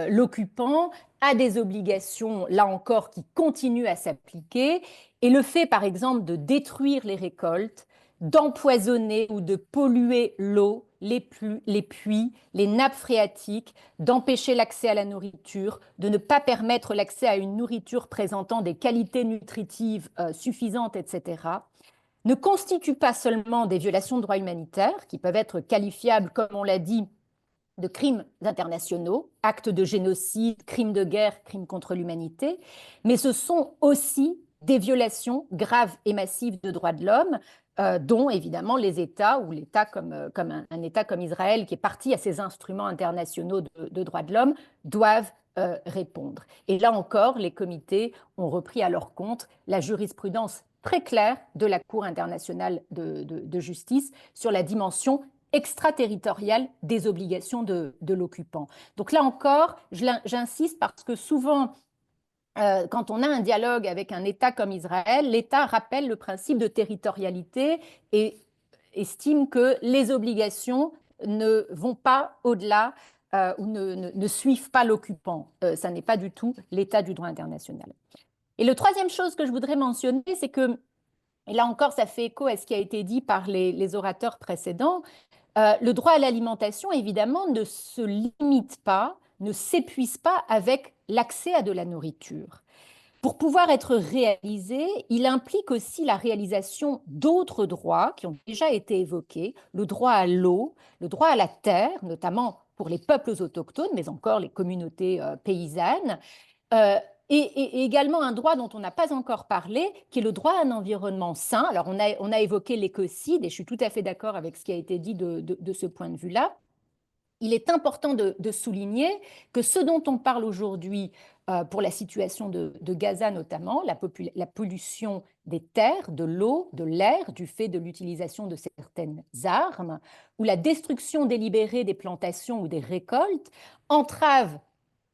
l'occupant a des obligations, là encore, qui continuent à s'appliquer. Et le fait, par exemple, de détruire les récoltes, d'empoisonner ou de polluer l'eau, les puits, les nappes phréatiques, d'empêcher l'accès à la nourriture, de ne pas permettre l'accès à une nourriture présentant des qualités nutritives suffisantes, etc., ne constitue pas seulement des violations de droits humanitaires qui peuvent être qualifiables, comme on l'a dit, de crimes internationaux, actes de génocide, crimes de guerre, crimes contre l'humanité, mais ce sont aussi des violations graves et massives de droits de l'homme, dont évidemment les États, ou l'État comme un État comme Israël qui est partie à ces instruments internationaux de droits de l'homme, doivent répondre. Et là encore, les comités ont repris à leur compte la jurisprudence très claire de la Cour internationale de justice sur la dimension extraterritoriale des obligations de l'occupant. Donc là encore, j'insiste parce que souvent, quand on a un dialogue avec un État comme Israël, l'État rappelle le principe de territorialité et estime que les obligations ne vont pas au-delà ou ne suivent pas l'occupant. Ça n'est pas du tout l'état du droit international. Et la troisième chose que je voudrais mentionner, c'est que, et là encore, ça fait écho à ce qui a été dit par les orateurs précédents, le droit à l'alimentation, évidemment, ne se limite pas, ne s'épuise pas avec l'accès à de la nourriture. Pour pouvoir être réalisé, il implique aussi la réalisation d'autres droits qui ont déjà été évoqués, le droit à l'eau, le droit à la terre, notamment pour les peuples autochtones, mais encore les communautés paysannes, et également un droit dont on n'a pas encore parlé, qui est le droit à un environnement sain. Alors on a évoqué l'écocide, et je suis tout à fait d'accord avec ce qui a été dit de ce point de vue-là. Il est important de souligner que ce dont on parle aujourd'hui pour la situation de Gaza notamment, la pollution des terres, de l'eau, de l'air, du fait de l'utilisation de certaines armes, ou la destruction délibérée des plantations ou des récoltes, entrave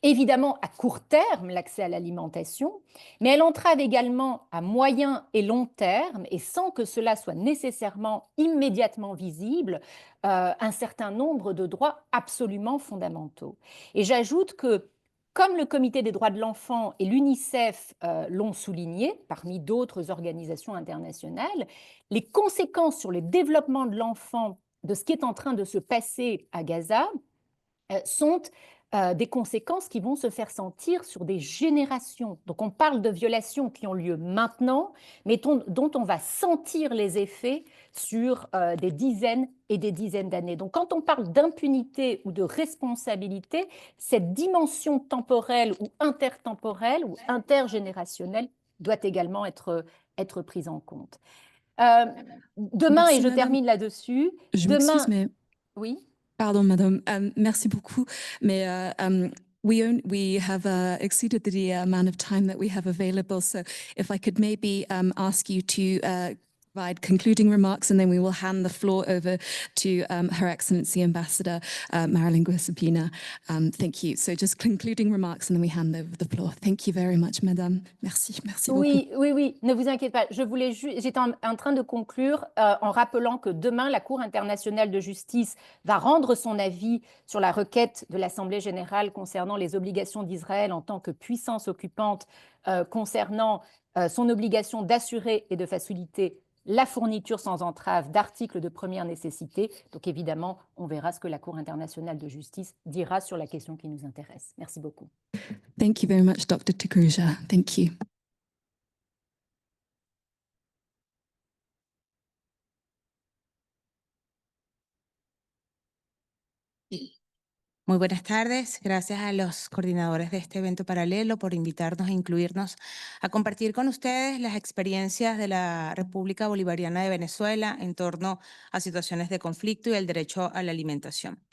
évidemment à court terme l'accès à l'alimentation, mais elle entrave également à moyen et long terme, et sans que cela soit nécessairement immédiatement visible, un certain nombre de droits absolument fondamentaux. Et j'ajoute que, comme le Comité des droits de l'enfant et l'UNICEF l'ont souligné, parmi d'autres organisations internationales, les conséquences sur le développement de l'enfant de ce qui est en train de se passer à Gaza sont des conséquences qui vont se faire sentir sur des générations. Donc on parle de violations qui ont lieu maintenant, mais dont on va sentir les effets sur des dizaines et des dizaines d'années. Donc quand on parle d'impunité ou de responsabilité, cette dimension temporelle ou intertemporelle ou intergénérationnelle doit également être prise en compte. Demain, Merci, et je madame. termine là-dessus, Je demain... m'excuse, mais Oui. pardon, madame. Merci beaucoup. Mais we have exceeded the amount of time that we have available. So if I could maybe ask you to provide concluding remarks, and then we will hand the floor over to Her Excellency Ambassador Marilyn Guisapina. Thank you. So just concluding remarks, and then we hand over the floor. Thank you very much, madame. Merci beaucoup. Oui, ne vous inquiétez pas. J'étais en train de conclure en rappelant que demain, la Cour internationale de justice va rendre son avis sur la requête de l'Assemblée générale concernant les obligations d'Israël en tant que puissance occupante, concernant son obligation d'assurer et de faciliter la fourniture sans entrave d'articles de première nécessité. Donc évidemment, on verra ce que la Cour internationale de justice dira sur la question qui nous intéresse. Merci beaucoup. Thank you very much, Dr. Tikruja. Thank you. Muy buenas tardes. Gracias a los coordinadores de este evento paralelo por invitarnos e incluirnos a compartir con ustedes las experiencias de la República Bolivariana de Venezuela en torno a situaciones de conflicto y el derecho a la alimentación.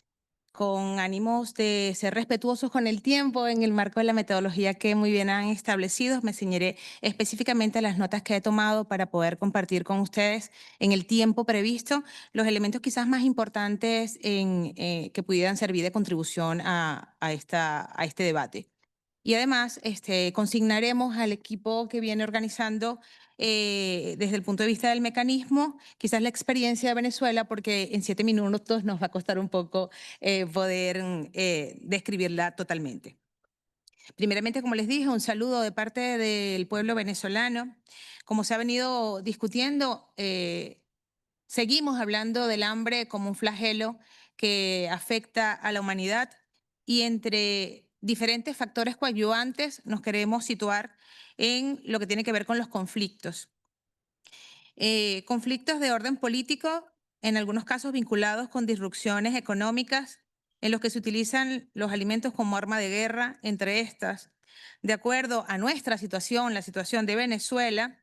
Con ánimos de ser respetuosos con el tiempo en el marco de la metodología que muy bien han establecido, me ceñiré específicamente a las notas que he tomado para poder compartir con ustedes en el tiempo previsto los elementos quizás más importantes que pudieran servir de contribución a este debate. Y además consignaremos al equipo que viene organizando desde el punto de vista del mecanismo, quizás la experiencia de Venezuela, porque en 7 minutos nos va a costar un poco poder describirla totalmente. Primeramente, como les dije, un saludo de parte del pueblo venezolano. Como se ha venido discutiendo, seguimos hablando del hambre como un flagelo que afecta a la humanidad y entre diferentes factores coadyuvantes nos queremos situar en lo que tiene que ver con los conflictos. Conflictos de orden político, en algunos casos vinculados con disrupciones económicas, en los que se utilizan los alimentos como arma de guerra, entre estas. De acuerdo a nuestra situación, la situación de Venezuela,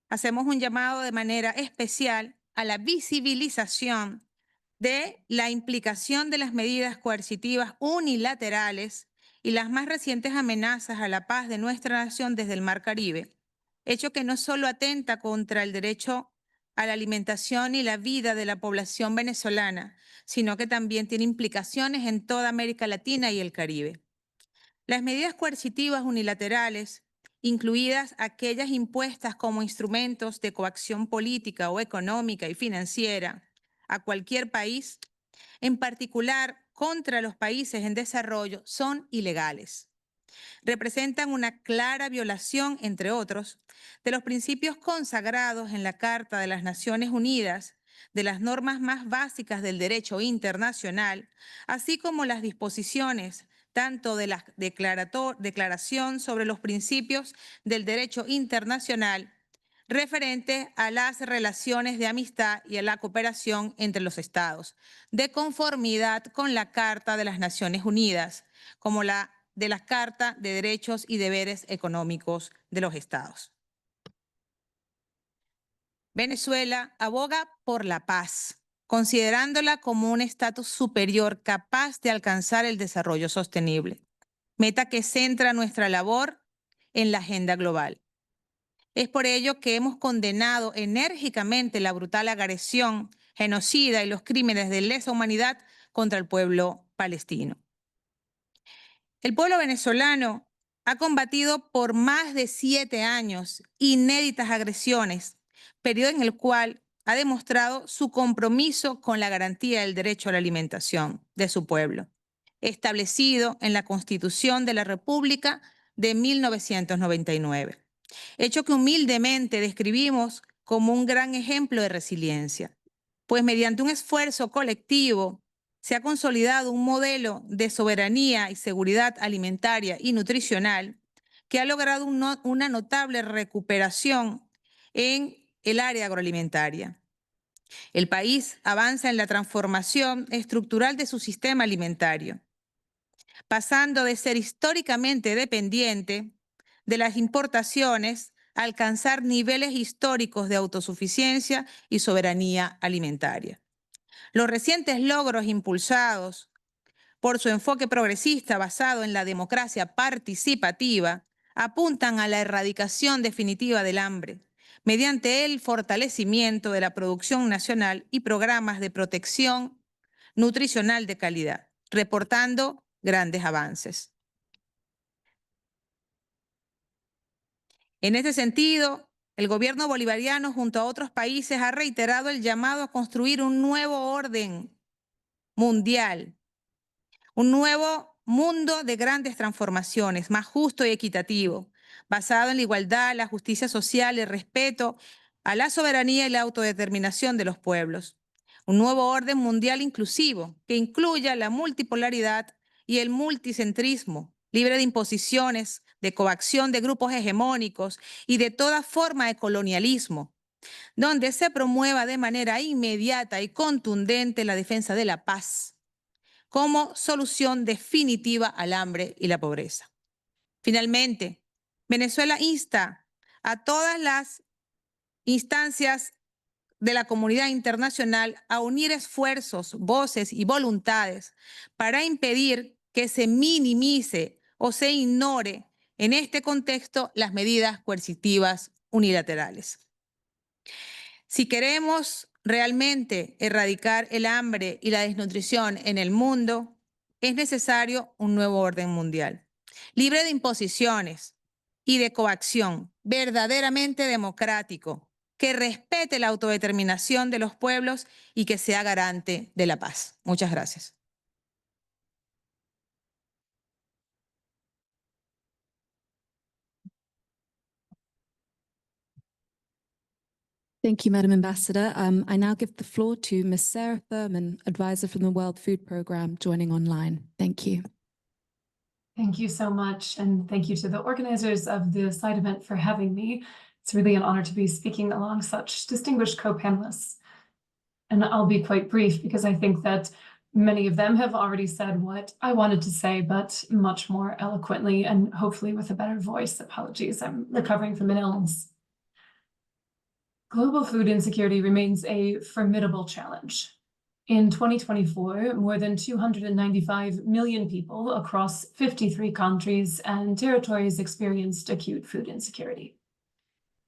hacemos un llamado de manera especial a la visibilización de la implicación de las medidas coercitivas unilaterales y las más recientes amenazas a la paz de nuestra nación desde el Mar Caribe, hecho que no solo atenta contra el derecho a la alimentación y la vida de la población venezolana, sino que también tiene implicaciones en toda América Latina y el Caribe. Las medidas coercitivas unilaterales, incluidas aquellas impuestas como instrumentos de coacción política o económica y financiera a cualquier país, en particular contra los países en desarrollo, son ilegales. Representan una clara violación, entre otros, de los principios consagrados en la Carta de las Naciones Unidas, de las normas más básicas del derecho internacional, así como las disposiciones tanto de la Declaración sobre los Principios del Derecho Internacional referente a las relaciones de amistad y a la cooperación entre los Estados, de conformidad con la Carta de las Naciones Unidas, como la de la Carta de Derechos y Deberes Económicos de los Estados. Venezuela aboga por la paz, considerándola como un estatus superior capaz de alcanzar el desarrollo sostenible, meta que centra nuestra labor en la agenda global. Es por ello que hemos condenado enérgicamente la brutal agresión, genocida y los crímenes de lesa humanidad contra el pueblo palestino. El pueblo venezolano ha combatido por más de 7 años inéditas agresiones, periodo en el cual ha demostrado su compromiso con la garantía del derecho a la alimentación de su pueblo, establecido en la Constitución de la República de 1999, hecho que humildemente describimos como un gran ejemplo de resiliencia, pues mediante un esfuerzo colectivo se ha consolidado un modelo de soberanía y seguridad alimentaria y nutricional que ha logrado una notable recuperación en el área agroalimentaria. El país avanza en la transformación estructural de su sistema alimentario, pasando de ser históricamente dependiente de las importaciones a alcanzar niveles históricos de autosuficiencia y soberanía alimentaria. Los recientes logros impulsados por su enfoque progresista basado en la democracia participativa apuntan a la erradicación definitiva del hambre, mediante el fortalecimiento de la producción nacional y programas de protección nutricional de calidad, reportando grandes avances. En este sentido, el gobierno bolivariano, junto a otros países, ha reiterado el llamado a construir un nuevo orden mundial, un nuevo mundo de grandes transformaciones, más justo y equitativo, basado en la igualdad, la justicia social, el respeto a la soberanía y la autodeterminación de los pueblos. Un nuevo orden mundial inclusivo que incluya la multipolaridad y el multicentrismo, libre de imposiciones, de coacción de grupos hegemónicos y de toda forma de colonialismo, donde se promueva de manera inmediata y contundente la defensa de la paz como solución definitiva al hambre y la pobreza. Finalmente, Venezuela insta a todas las instancias de la comunidad internacional a unir esfuerzos, voces y voluntades para impedir que se minimice o se ignore en este contexto las medidas coercitivas unilaterales. Si queremos realmente erradicar el hambre y la desnutrición en el mundo, es necesario un nuevo orden mundial, libre de imposiciones y de coacción, verdaderamente democrático, que respete la autodeterminación de los pueblos y que sea garante de la paz. Muchas gracias. Thank you, Madam Ambassador. I now give the floor to Ms. Sarah Thurman, advisor from the World Food Programme, joining online. Thank you. Thank you so much, and thank you to the organizers of the side event for having me. It's really an honor to be speaking along such distinguished co-panelists. And I'll be quite brief because I think that many of them have already said what I wanted to say, but much more eloquently and hopefully with a better voice. Apologies, I'm recovering from an illness. Global food insecurity remains a formidable challenge. In 2024, more than 295 million people across 53 countries and territories experienced acute food insecurity.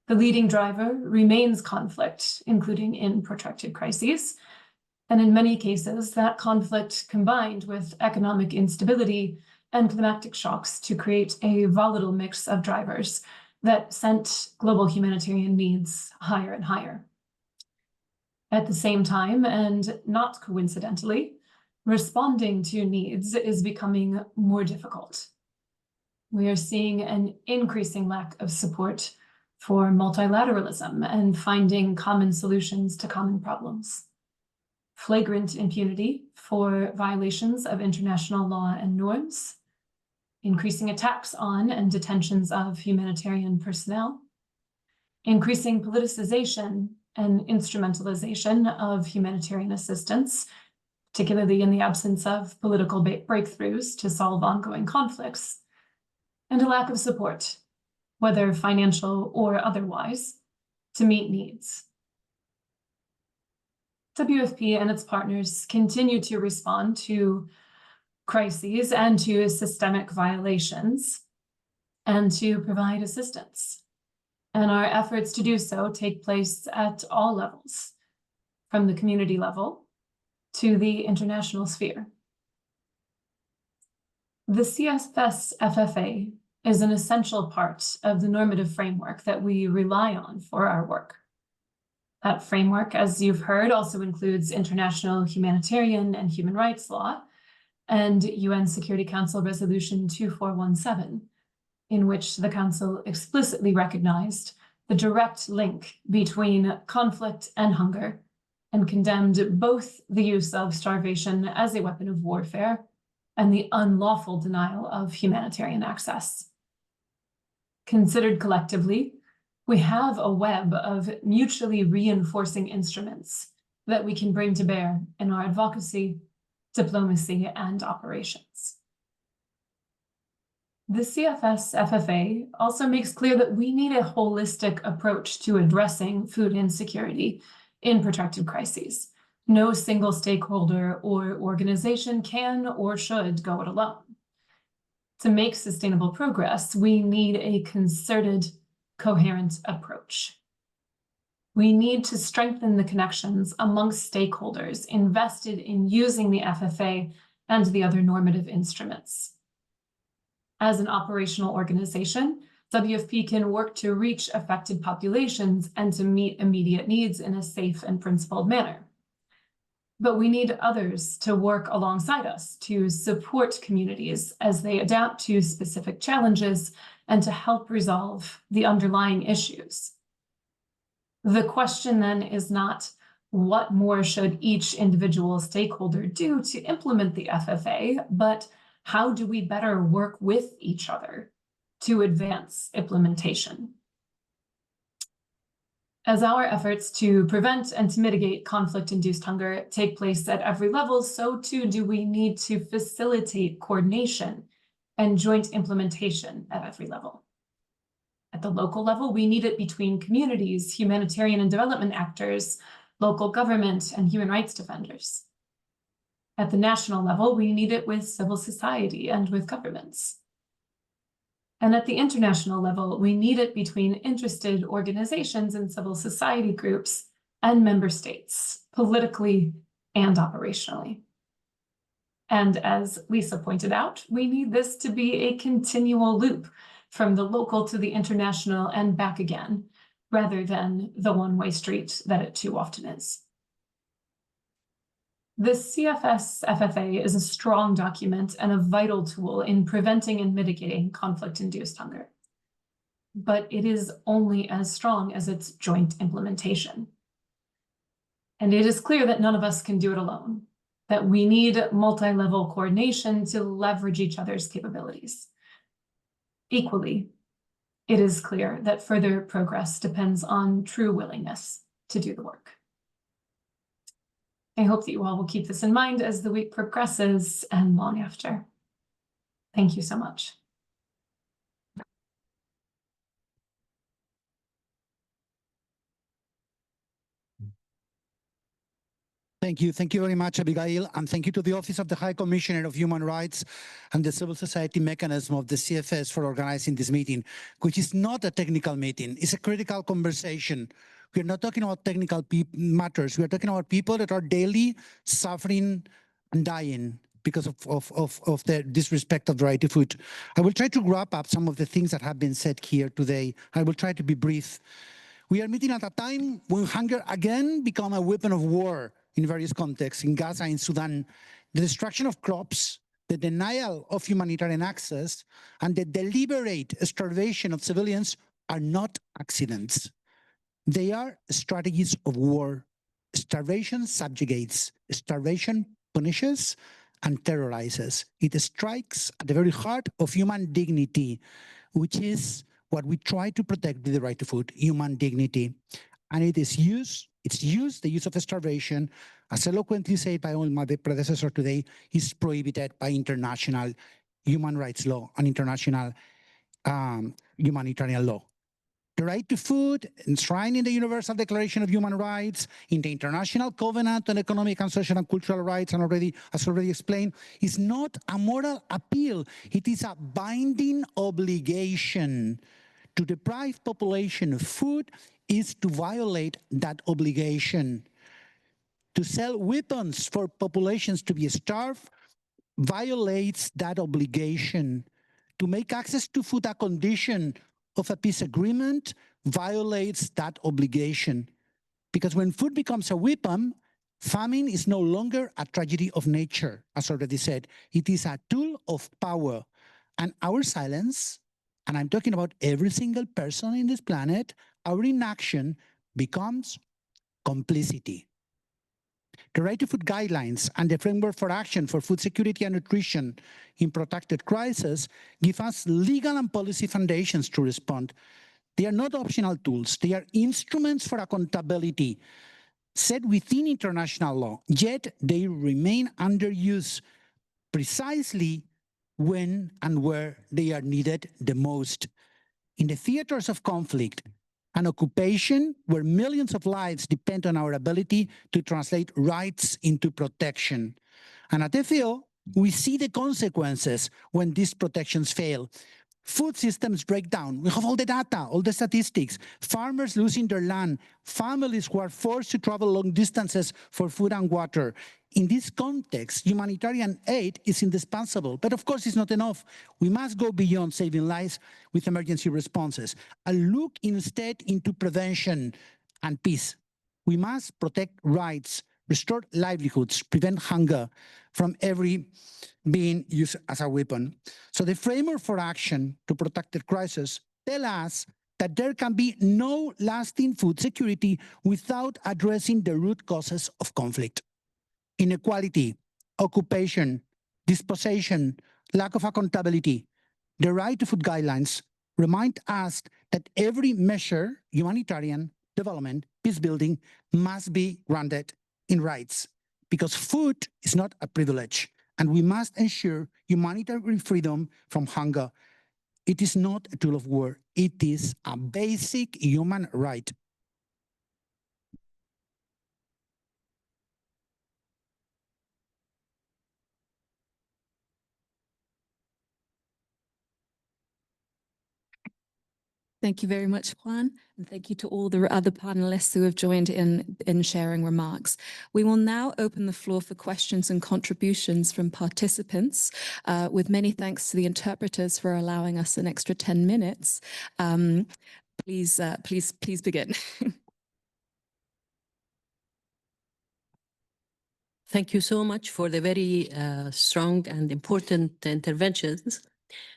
The leading driver remains conflict, including in protracted crises. And in many cases, that conflict combined with economic instability and climatic shocks to create a volatile mix of drivers that sent global humanitarian needs higher and higher. At the same time, and not coincidentally, responding to needs is becoming more difficult. We are seeing an increasing lack of support for multilateralism and finding common solutions to common problems. Flagrant impunity for violations of international law and norms, increasing attacks on and detentions of humanitarian personnel, increasing politicization and instrumentalization of humanitarian assistance, particularly in the absence of political breakthroughs to solve ongoing conflicts, and a lack of support, whether financial or otherwise, to meet needs. WFP and its partners continue to respond to crises and to systemic violations and to provide assistance. And our efforts to do so take place at all levels, from the community level to the international sphere. The CFS FFA is an essential part of the normative framework that we rely on for our work. That framework, as you've heard, also includes international humanitarian and human rights law and UN Security Council Resolution 2417, in which the Council explicitly recognized the direct link between conflict and hunger and condemned both the use of starvation as a weapon of warfare and the unlawful denial of humanitarian access. Considered collectively, we have a web of mutually reinforcing instruments that we can bring to bear in our advocacy, diplomacy, and operations. The CFS FFA also makes clear that we need a holistic approach to addressing food insecurity in protracted crises. No single stakeholder or organization can or should go it alone. To make sustainable progress, we need a concerted, coherent approach. We need to strengthen the connections amongst stakeholders invested in using the FFA and the other normative instruments. As an operational organization, WFP can work to reach affected populations and to meet immediate needs in a safe and principled manner. But we need others to work alongside us to support communities as they adapt to specific challenges and to help resolve the underlying issues. The question then is not what more should each individual stakeholder do to implement the FFA, but how do we better work with each other to advance implementation? As our efforts to prevent and to mitigate conflict-induced hunger take place at every level, so too do we need to facilitate coordination and joint implementation at every level. At the local level, we need it between communities, humanitarian and development actors, local government, and human rights defenders. At the national level, we need it with civil society and with governments. And at the international level, we need it between interested organizations and civil society groups and member states, politically and operationally. And as Lisa pointed out, we need this to be a continual loop from the local to the international and back again, rather than the one-way street that it too often is. The CFS FFA is a strong document and a vital tool in preventing and mitigating conflict-induced hunger. But it is only as strong as its joint implementation. And it is clear that none of us can do it alone, that we need multi-level coordination to leverage each other's capabilities. Equally, it is clear that further progress depends on true willingness to do the work. I hope that you all will keep this in mind as the week progresses and long after. Thank you so much. Thank you. Thank you very much, Abigail. And thank you to the Office of the High Commissioner of Human Rights and the civil society mechanism of the CFS for organizing this meeting, which is not a technical meeting. It's a critical conversation. We're not talking about technical matters. We're talking about people that are daily suffering and dying because of the disrespect of the right to food. I will try to wrap up some of the things that have been said here today. I will try to be brief. We are meeting at a time when hunger again become a weapon of war in various contexts, in Gaza, in Sudan. The destruction of crops, the denial of humanitarian access, and the deliberate starvation of civilians are not accidents. They are strategies of war. Starvation subjugates, starvation punishes, and terrorizes. It strikes at the very heart of human dignity, which is what we try to protect with the right to food, human dignity. And it's used, the use of starvation, as eloquently said by all my predecessors today, is prohibited by international human rights law and international humanitarian law. The right to food, enshrined in the Universal Declaration of Human Rights, in the International Covenant on Economic and Social and Cultural Rights, and as already explained, is not a moral appeal. It is a binding obligation. To deprive population of food is to violate that obligation. To sell weapons for populations to be starved violates that obligation. To make access to food a condition of a peace agreement violates that obligation. Because when food becomes a weapon, famine is no longer a tragedy of nature, as already said. It is a tool of power. And our silence, and I'm talking about every single person in this planet, our inaction becomes complicity. The right to food guidelines and the framework for action for food security and nutrition in protracted crisis give us legal and policy foundations to respond. They are not optional tools. They are instruments for accountability set within international law, yet they remain under use precisely when and where they are needed the most. In the theaters of conflict, an occupation where millions of lives depend on our ability to translate rights into protection. And at FAO, we see the consequences when these protections fail. Food systems break down. We have all the data, all the statistics. Farmers losing their land, families who are forced to travel long distances for food and water. In this context, humanitarian aid is indispensable, but of course it's not enough. We must go beyond saving lives with emergency responses and look instead into prevention and peace. We must protect rights, restore livelihoods, prevent hunger from every being used as a weapon. So the framework for action to protect the crisis tell us that there can be no lasting food security without addressing the root causes of conflict. Inequality, occupation, dispossession, lack of accountability. The right to food guidelines remind us that every measure, humanitarian, development, peace building, must be grounded in rights, because food is not a privilege, and we must ensure humanitarian freedom from hunger. It is not a tool of war. It is a basic human right. Thank you very much, Juan, and thank you to all the other panelists who have joined in sharing remarks. We will now open the floor for questions and contributions from participants, with many thanks to the interpreters for allowing us an extra 10 minutes. Please begin. Thank you so much for the very strong and important interventions.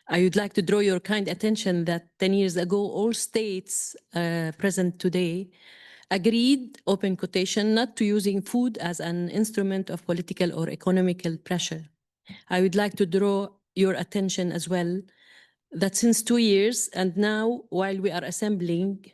I would like to draw your kind attention that 10 years ago, all states present today agreed, open quotation, not to using food as an instrument of political or economical pressure. I would like to draw your attention as well that since 2 years and now, while we are assembling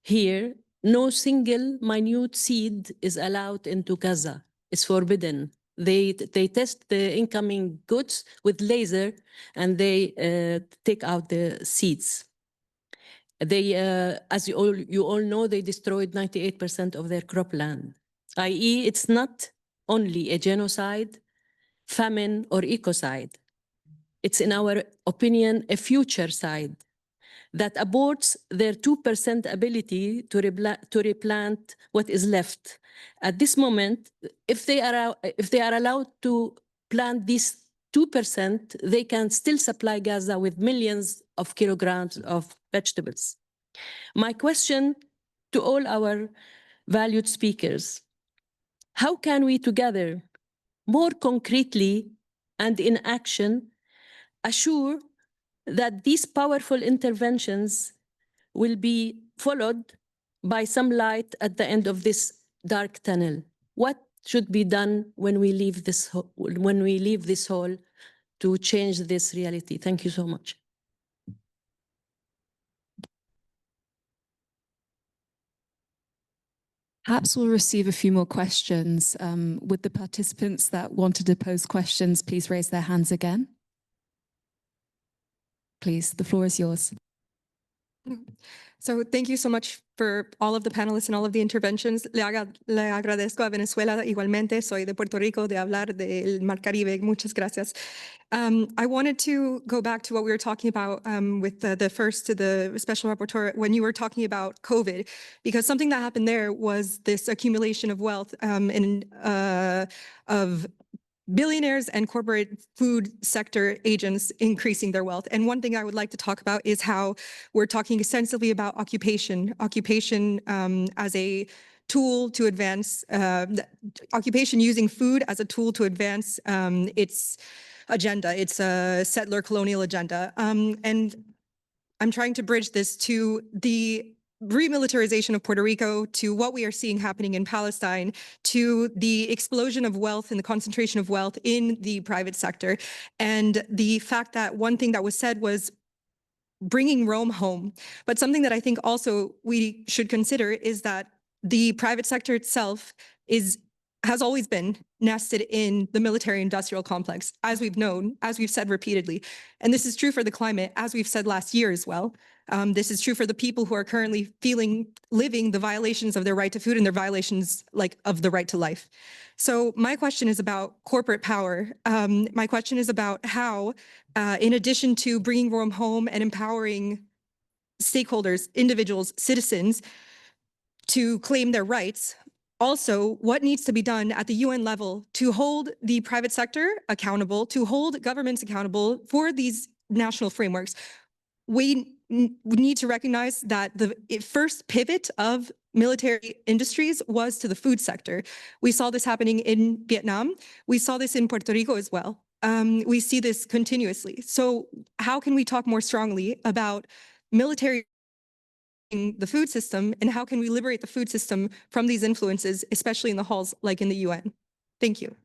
here, no single minute seed is allowed into Gaza. It's forbidden. They test the incoming goods with laser and they take out the seeds. They, as you all know, they destroyed 98% of their cropland, i.e. it's not only a genocide, famine, or ecocide. It's, in our opinion, a future side that aborts their 2% ability to replant what is left. At this moment, if they are allowed to plant this 2%, they can still supply Gaza with millions of kilograms of vegetables. My question to all our valued speakers, how can we together, more concretely and in action, assure that these powerful interventions will be followed by some light at the end of this dark tunnel? What should be done when we leave this hall to change this reality? Thank you so much. Perhaps we'll receive a few more questions. Would the participants that wanted to pose questions please raise their hands again? Please, the floor is yours. So thank you so much for all of the panelists and all of the interventions. Le agradezco a Venezuela igualmente. Soy de Puerto Rico, de hablar del Mar Caribe. Muchas gracias. I wanted to go back to what we were talking about with the special rapporteur, when you were talking about COVID, because something that happened there was this accumulation of wealth of billionaires and corporate food sector agents increasing their wealth. And one thing I would like to talk about is how we're talking extensively about occupation as a tool to advance, occupation using food as a tool to advance its agenda, its settler colonial agenda. And I'm trying to bridge this to the remilitarization of Puerto Rico, to what we are seeing happening in Palestine, to the explosion of wealth and the concentration of wealth in the private sector. And the fact that one thing that was said was bringing Rome home. But something that I think also we should consider is that the private sector itself has always been nested in the military-industrial complex, as we've known, as we've said repeatedly. And this is true for the climate, as we've said last year as well. This is true for the people who are currently living the violations of their right to food and their violations of the right to life. So my question is about corporate power. My question is about how, in addition to bringing Rome home and empowering stakeholders, individuals, citizens to claim their rights, also, what needs to be done at the UN level to hold the private sector accountable, to hold governments accountable for these national frameworks? We need to recognize that the first pivot of military industries was to the food sector. We saw this happening in Vietnam. We saw this in Puerto Rico as well. We see this continuously. So how can we talk more strongly about military the food system, and how can we liberate the food system from these influences, especially in the halls like in the UN? Thank you.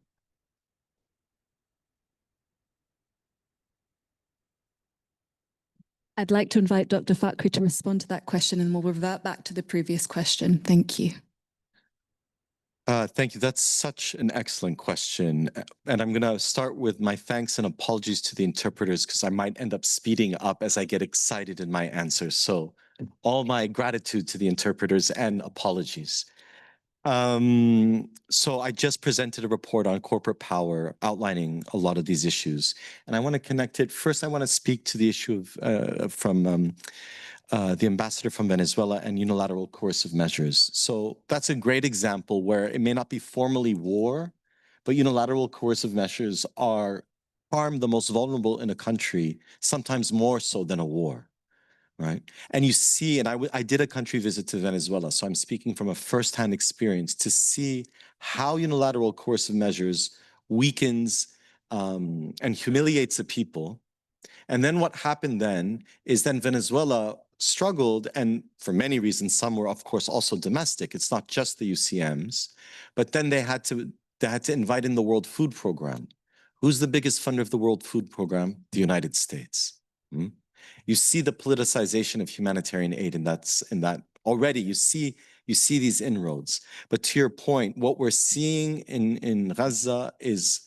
I'd like to invite Dr. Fakhri to respond to that question, and we'll revert back to the previous question. Thank you. Thank you. That's such an excellent question. And I'm going to start with my thanks and apologies to the interpreters, because I might end up speeding up as I get excited in my answers. So all my gratitude to the interpreters and apologies. So I just presented a report on corporate power outlining a lot of these issues. And I want to connect it. First, I want to speak to the issue from the ambassador from Venezuela and unilateral coercive measures. So that's a great example where it may not be formally war, but unilateral coercive measures harm the most vulnerable in a country, sometimes more so than a war. Right. And you see, and I did a country visit to Venezuela, so I'm speaking from a firsthand experience to see how unilateral coercive measures weakens and humiliates the people. And then what happened then is then Venezuela struggled, and for many reasons, some were of course also domestic. It's not just the UCMs, but then they had to invite in the World Food Program. Who's the biggest funder of the World Food Program? The United States. You see the politicization of humanitarian aid, and in that already you see these inroads. But to your point, what we're seeing in Gaza is,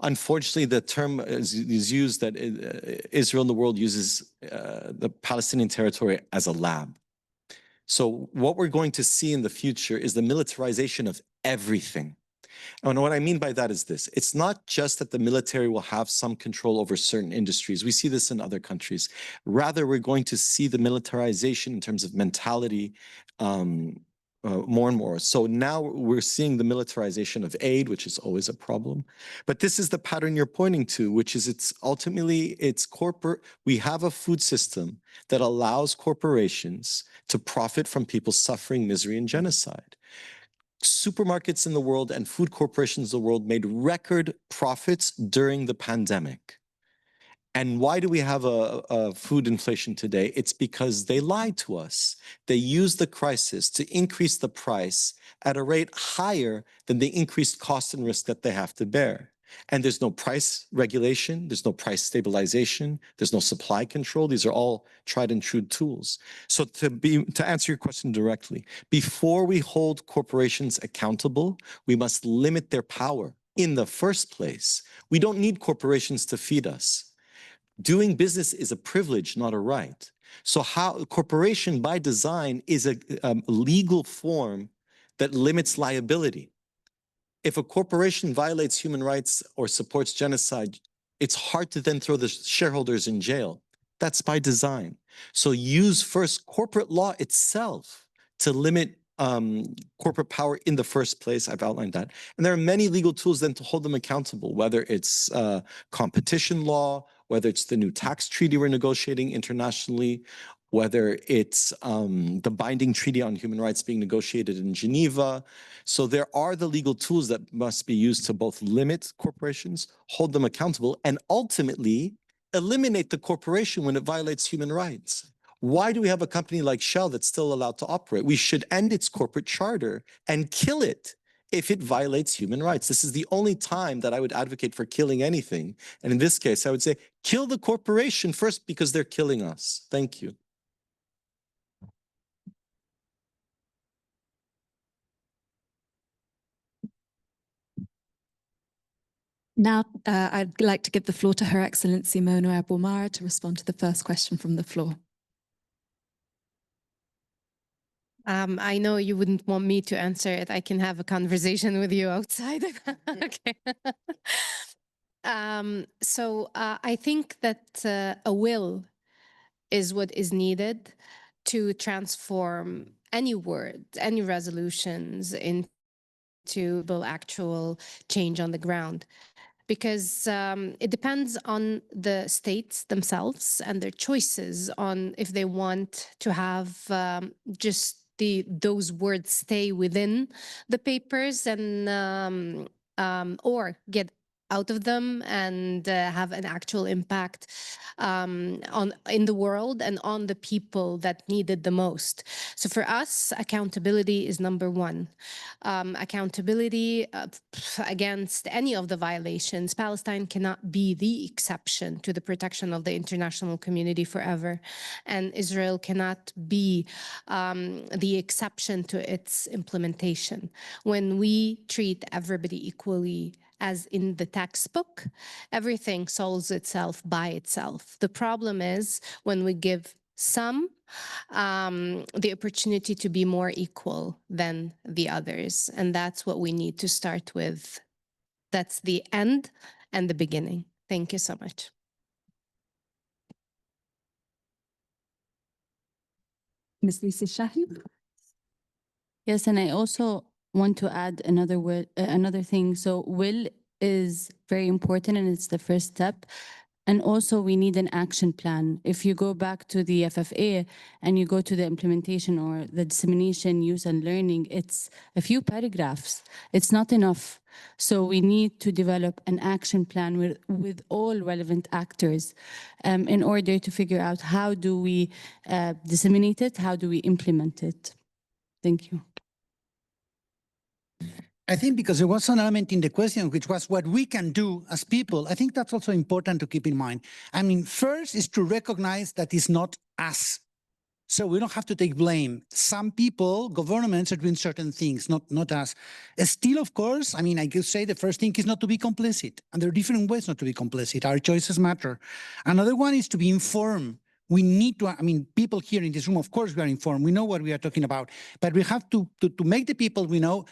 unfortunately, the term is used that Israel in the world uses the Palestinian territory as a lab. So what we're going to see in the future is the militarization of everything. And what I mean by that is this. It's not just that the military will have some control over certain industries. We see this in other countries. Rather, we're going to see the militarization in terms of mentality more and more. So now we're seeing the militarization of aid, which is always a problem. But this is the pattern you're pointing to, which is it's corporate. We have a food system that allows corporations to profit from people suffering misery and genocide. Supermarkets in the world and food corporations in the world made record profits during the pandemic. And why do we have a food inflation today? It's because they lied to us. They used the crisis to increase the price at a rate higher than the increased cost and risk that they have to bear. And there's no price regulation, there's no price stabilization, there's no supply control. These are all tried and true tools. So to answer your question directly, before we hold corporations accountable, we must limit their power in the first place. We don't need corporations to feed us. Doing business is a privilege, not a right. So corporation by design is a legal form that limits liability. If a corporation violates human rights or supports genocide, it's hard to then throw the shareholders in jail. That's by design. So use first corporate law itself to limit corporate power in the first place. I've outlined that. And there are many legal tools then to hold them accountable, whether it's competition law, whether it's the new tax treaty we're negotiating internationally, whether it's the binding treaty on human rights being negotiated in Geneva. So there are the legal tools that must be used to both limit corporations, hold them accountable, and ultimately eliminate the corporation when it violates human rights. Why do we have a company like Shell that's still allowed to operate? We should end its corporate charter and kill it if it violates human rights. This is the only time that I would advocate for killing anything. And in this case, I would say, kill the corporation first because they're killing us. Thank you. Now, I'd like to give the floor to Her Excellency Mona Abou-Mara to respond to the first question from the floor. I know you wouldn't want me to answer it. I can have a conversation with you outside. Okay. I think that a will is what is needed to transform any word, any resolutions into actual change on the ground. Because it depends on the states themselves and their choices on if they want to have just those words stay within the papers and or get out of them and have an actual impact in the world and on the people that need it the most. So for us, accountability is number one. Accountability against any of the violations. Palestine cannot be the exception to the protection of the international community forever, and Israel cannot be the exception to its implementation. When we treat everybody equally, as in the textbook, everything solves itself by itself. The problem is when we give some the opportunity to be more equal than the others. And that's what we need to start with. That's the end and the beginning. Thank you so much. Ms. Lisa Shahi? Yes, and I also want to add another word, another thing. So will is very important, and it's the first step. And also we need an action plan. If you go back to the FFA and you go to the implementation or the dissemination, use and learning, it's a few paragraphs. It's not enough. So we need to develop an action plan with all relevant actors in order to figure out how do we disseminate it, how do we implement it. Thank you. I think because there was an element in the question, which was what we can do as people. I think that's also important to keep in mind. I mean, first is to recognize that it's not us. So we don't have to take blame. Some people, governments are doing certain things, not us. Still, of course, I mean, I could say the first thing is not to be complicit. And there are different ways not to be complicit. Our choices matter. Another one is to be informed. We need to, I mean, people here in this room, of course, we are informed. We know what we are talking about. But we have to make the people we know,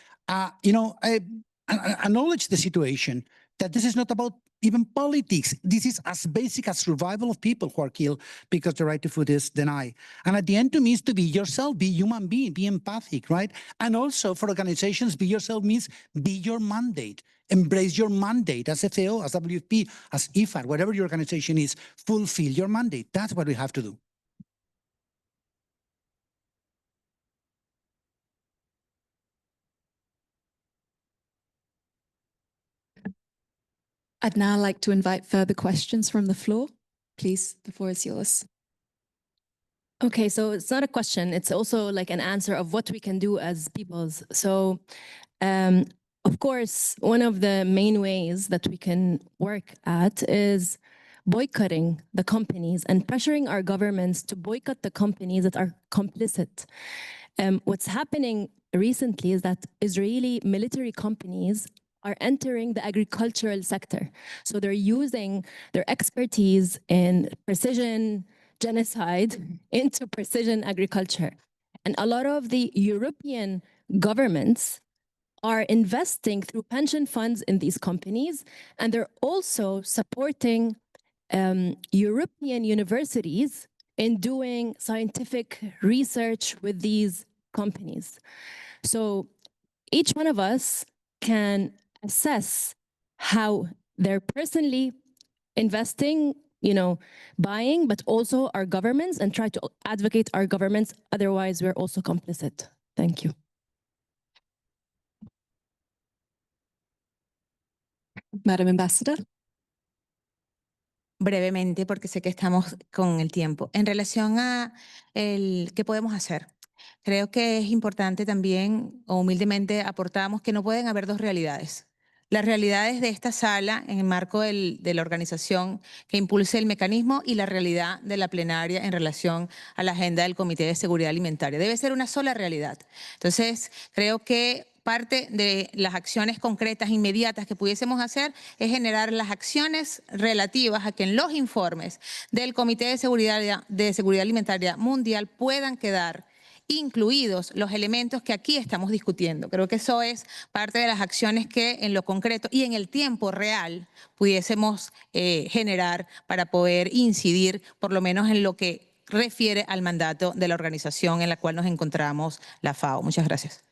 acknowledge the situation, that this is not about even politics. This is as basic as survival of people who are killed because the right to food is denied. And at the end, to me, is to be yourself, be human being, be empathic, right? And also for organizations, be yourself means be your mandate. Embrace your mandate as FAO, as WFP, as IFAD, whatever your organization is, fulfill your mandate. That's what we have to do. I'd now like to invite further questions from the floor. Please, the floor is yours. Okay, so it's not a question. It's also like an answer of what we can do as peoples. So, of course, one of the main ways that we can work at is boycotting the companies and pressuring our governments to boycott the companies that are complicit. What's happening recently is that Israeli military companies are entering the agricultural sector. So they're using their expertise in precision genocide into precision agriculture. And a lot of the European governments are investing through pension funds in these companies, and they're also supporting European universities in doing scientific research with these companies. So each one of us can assess how they're personally investing, buying, but also our governments, and try to advocate our governments. Otherwise, we're also complicit. Thank you. Madam Ambassador. Brevemente, porque sé que estamos con el tiempo. En relación a qué podemos hacer, creo que es importante también, o humildemente aportamos, que no pueden haber dos realidades. Las realidades de esta sala en el marco de la organización que impulse el mecanismo y la realidad de la plenaria en relación a la agenda del Comité de Seguridad Alimentaria. Debe ser una sola realidad. Entonces, creo que parte de las acciones concretas inmediatas que pudiésemos hacer es generar las acciones relativas a que en los informes del Comité de Seguridad Alimentaria Mundial puedan quedar incluidos los elementos que aquí estamos discutiendo. Creo que eso es parte de las acciones que en lo concreto y en el tiempo real pudiésemos generar para poder incidir por lo menos en lo que refiere al mandato de la organización en la cual nos encontramos, la FAO. Muchas gracias.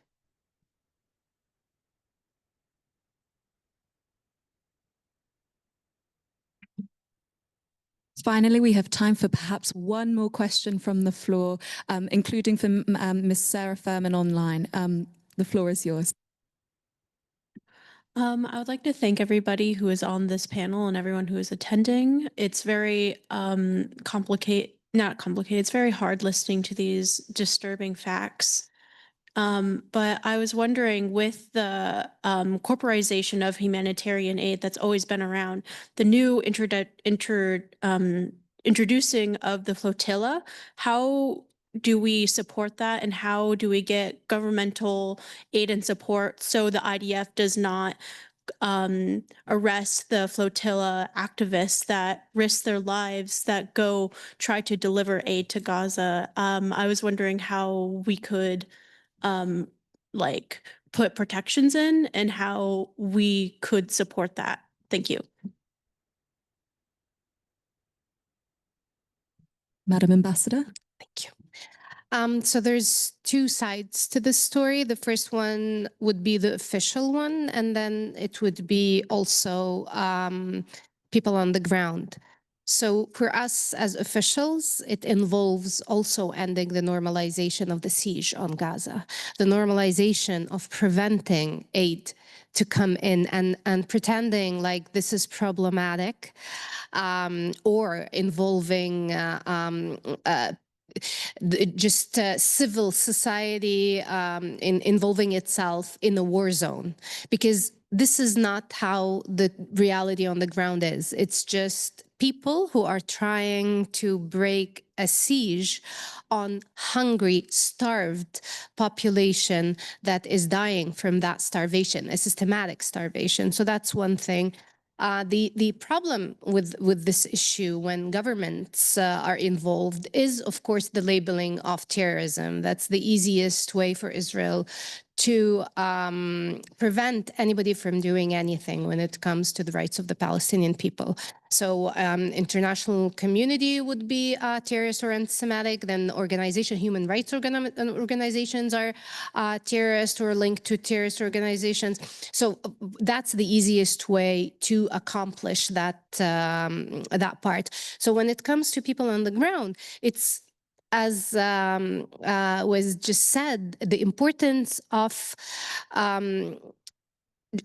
Finally, we have time for perhaps one more question from the floor, including from Ms. Sarah Furman online. The floor is yours. I would like to thank everybody who is on this panel and everyone who is attending. It's very not complicated, it's very hard listening to these disturbing facts. But I was wondering, with the corporatization of humanitarian aid that's always been around, the new introducing of the flotilla, how do we support that, and how do we get governmental aid and support so the IDF does not arrest the flotilla activists that risk their lives that go try to deliver aid to Gaza? I was wondering how we could like put protections in and how we could support that. Thank you. Madam Ambassador. Thank you. So there's two sides to this story. The first one would be the official one, and then it would be also people on the ground. So for us as officials, it involves also ending the normalization of the siege on Gaza, the normalization of preventing aid to come in and pretending like this is problematic, or involving just civil society involving itself in a war zone, because this is not how the reality on the ground is. It's just people who are trying to break a siege on hungry, starved population that is dying from that starvation, a systematic starvation. So that's one thing. The problem with this issue when governments are involved is, of course, the labeling of terrorism. That's the easiest way for Israel to prevent anybody from doing anything when it comes to the rights of the Palestinian people. So international community would be terrorist or anti-Semitic, then human rights organizations are terrorist or linked to terrorist organizations. So that's the easiest way to accomplish that, that part. So when it comes to people on the ground, it's, as was just said, the importance of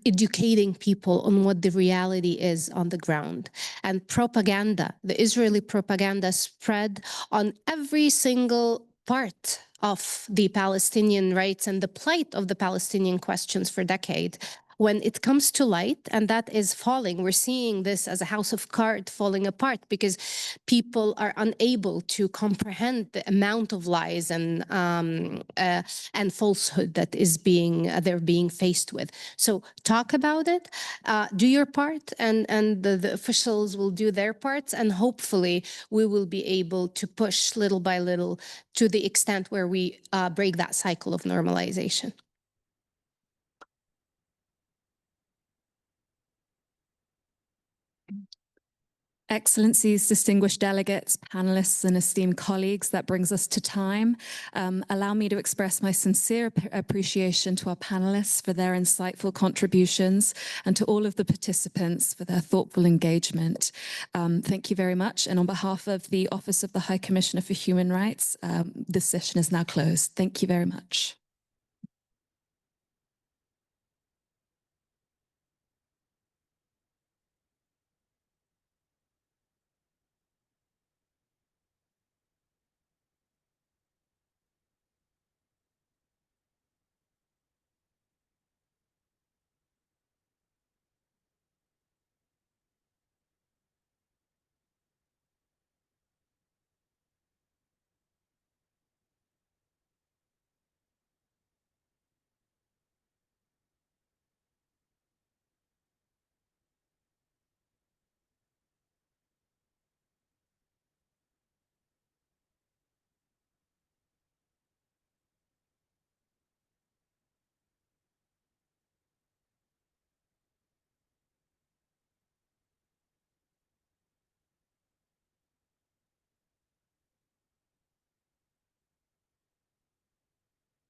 educating people on what the reality is on the ground. And propaganda, the Israeli propaganda spread on every single part of the Palestinian rights and the plight of the Palestinian questions for decades. When it comes to light, and that is falling, we're seeing this as a house of cards falling apart because people are unable to comprehend the amount of lies and falsehood that is they're being faced with. So talk about it, do your part, and the officials will do their parts, and hopefully we will be able to push little by little to the extent where we break that cycle of normalization. Excellencies, distinguished delegates, panelists, and esteemed colleagues, that brings us to time. Allow me to express my sincere appreciation to our panelists for their insightful contributions and to all of the participants for their thoughtful engagement. Thank you very much. And on behalf of the Office of the High Commissioner for Human Rights, this session is now closed. Thank you very much.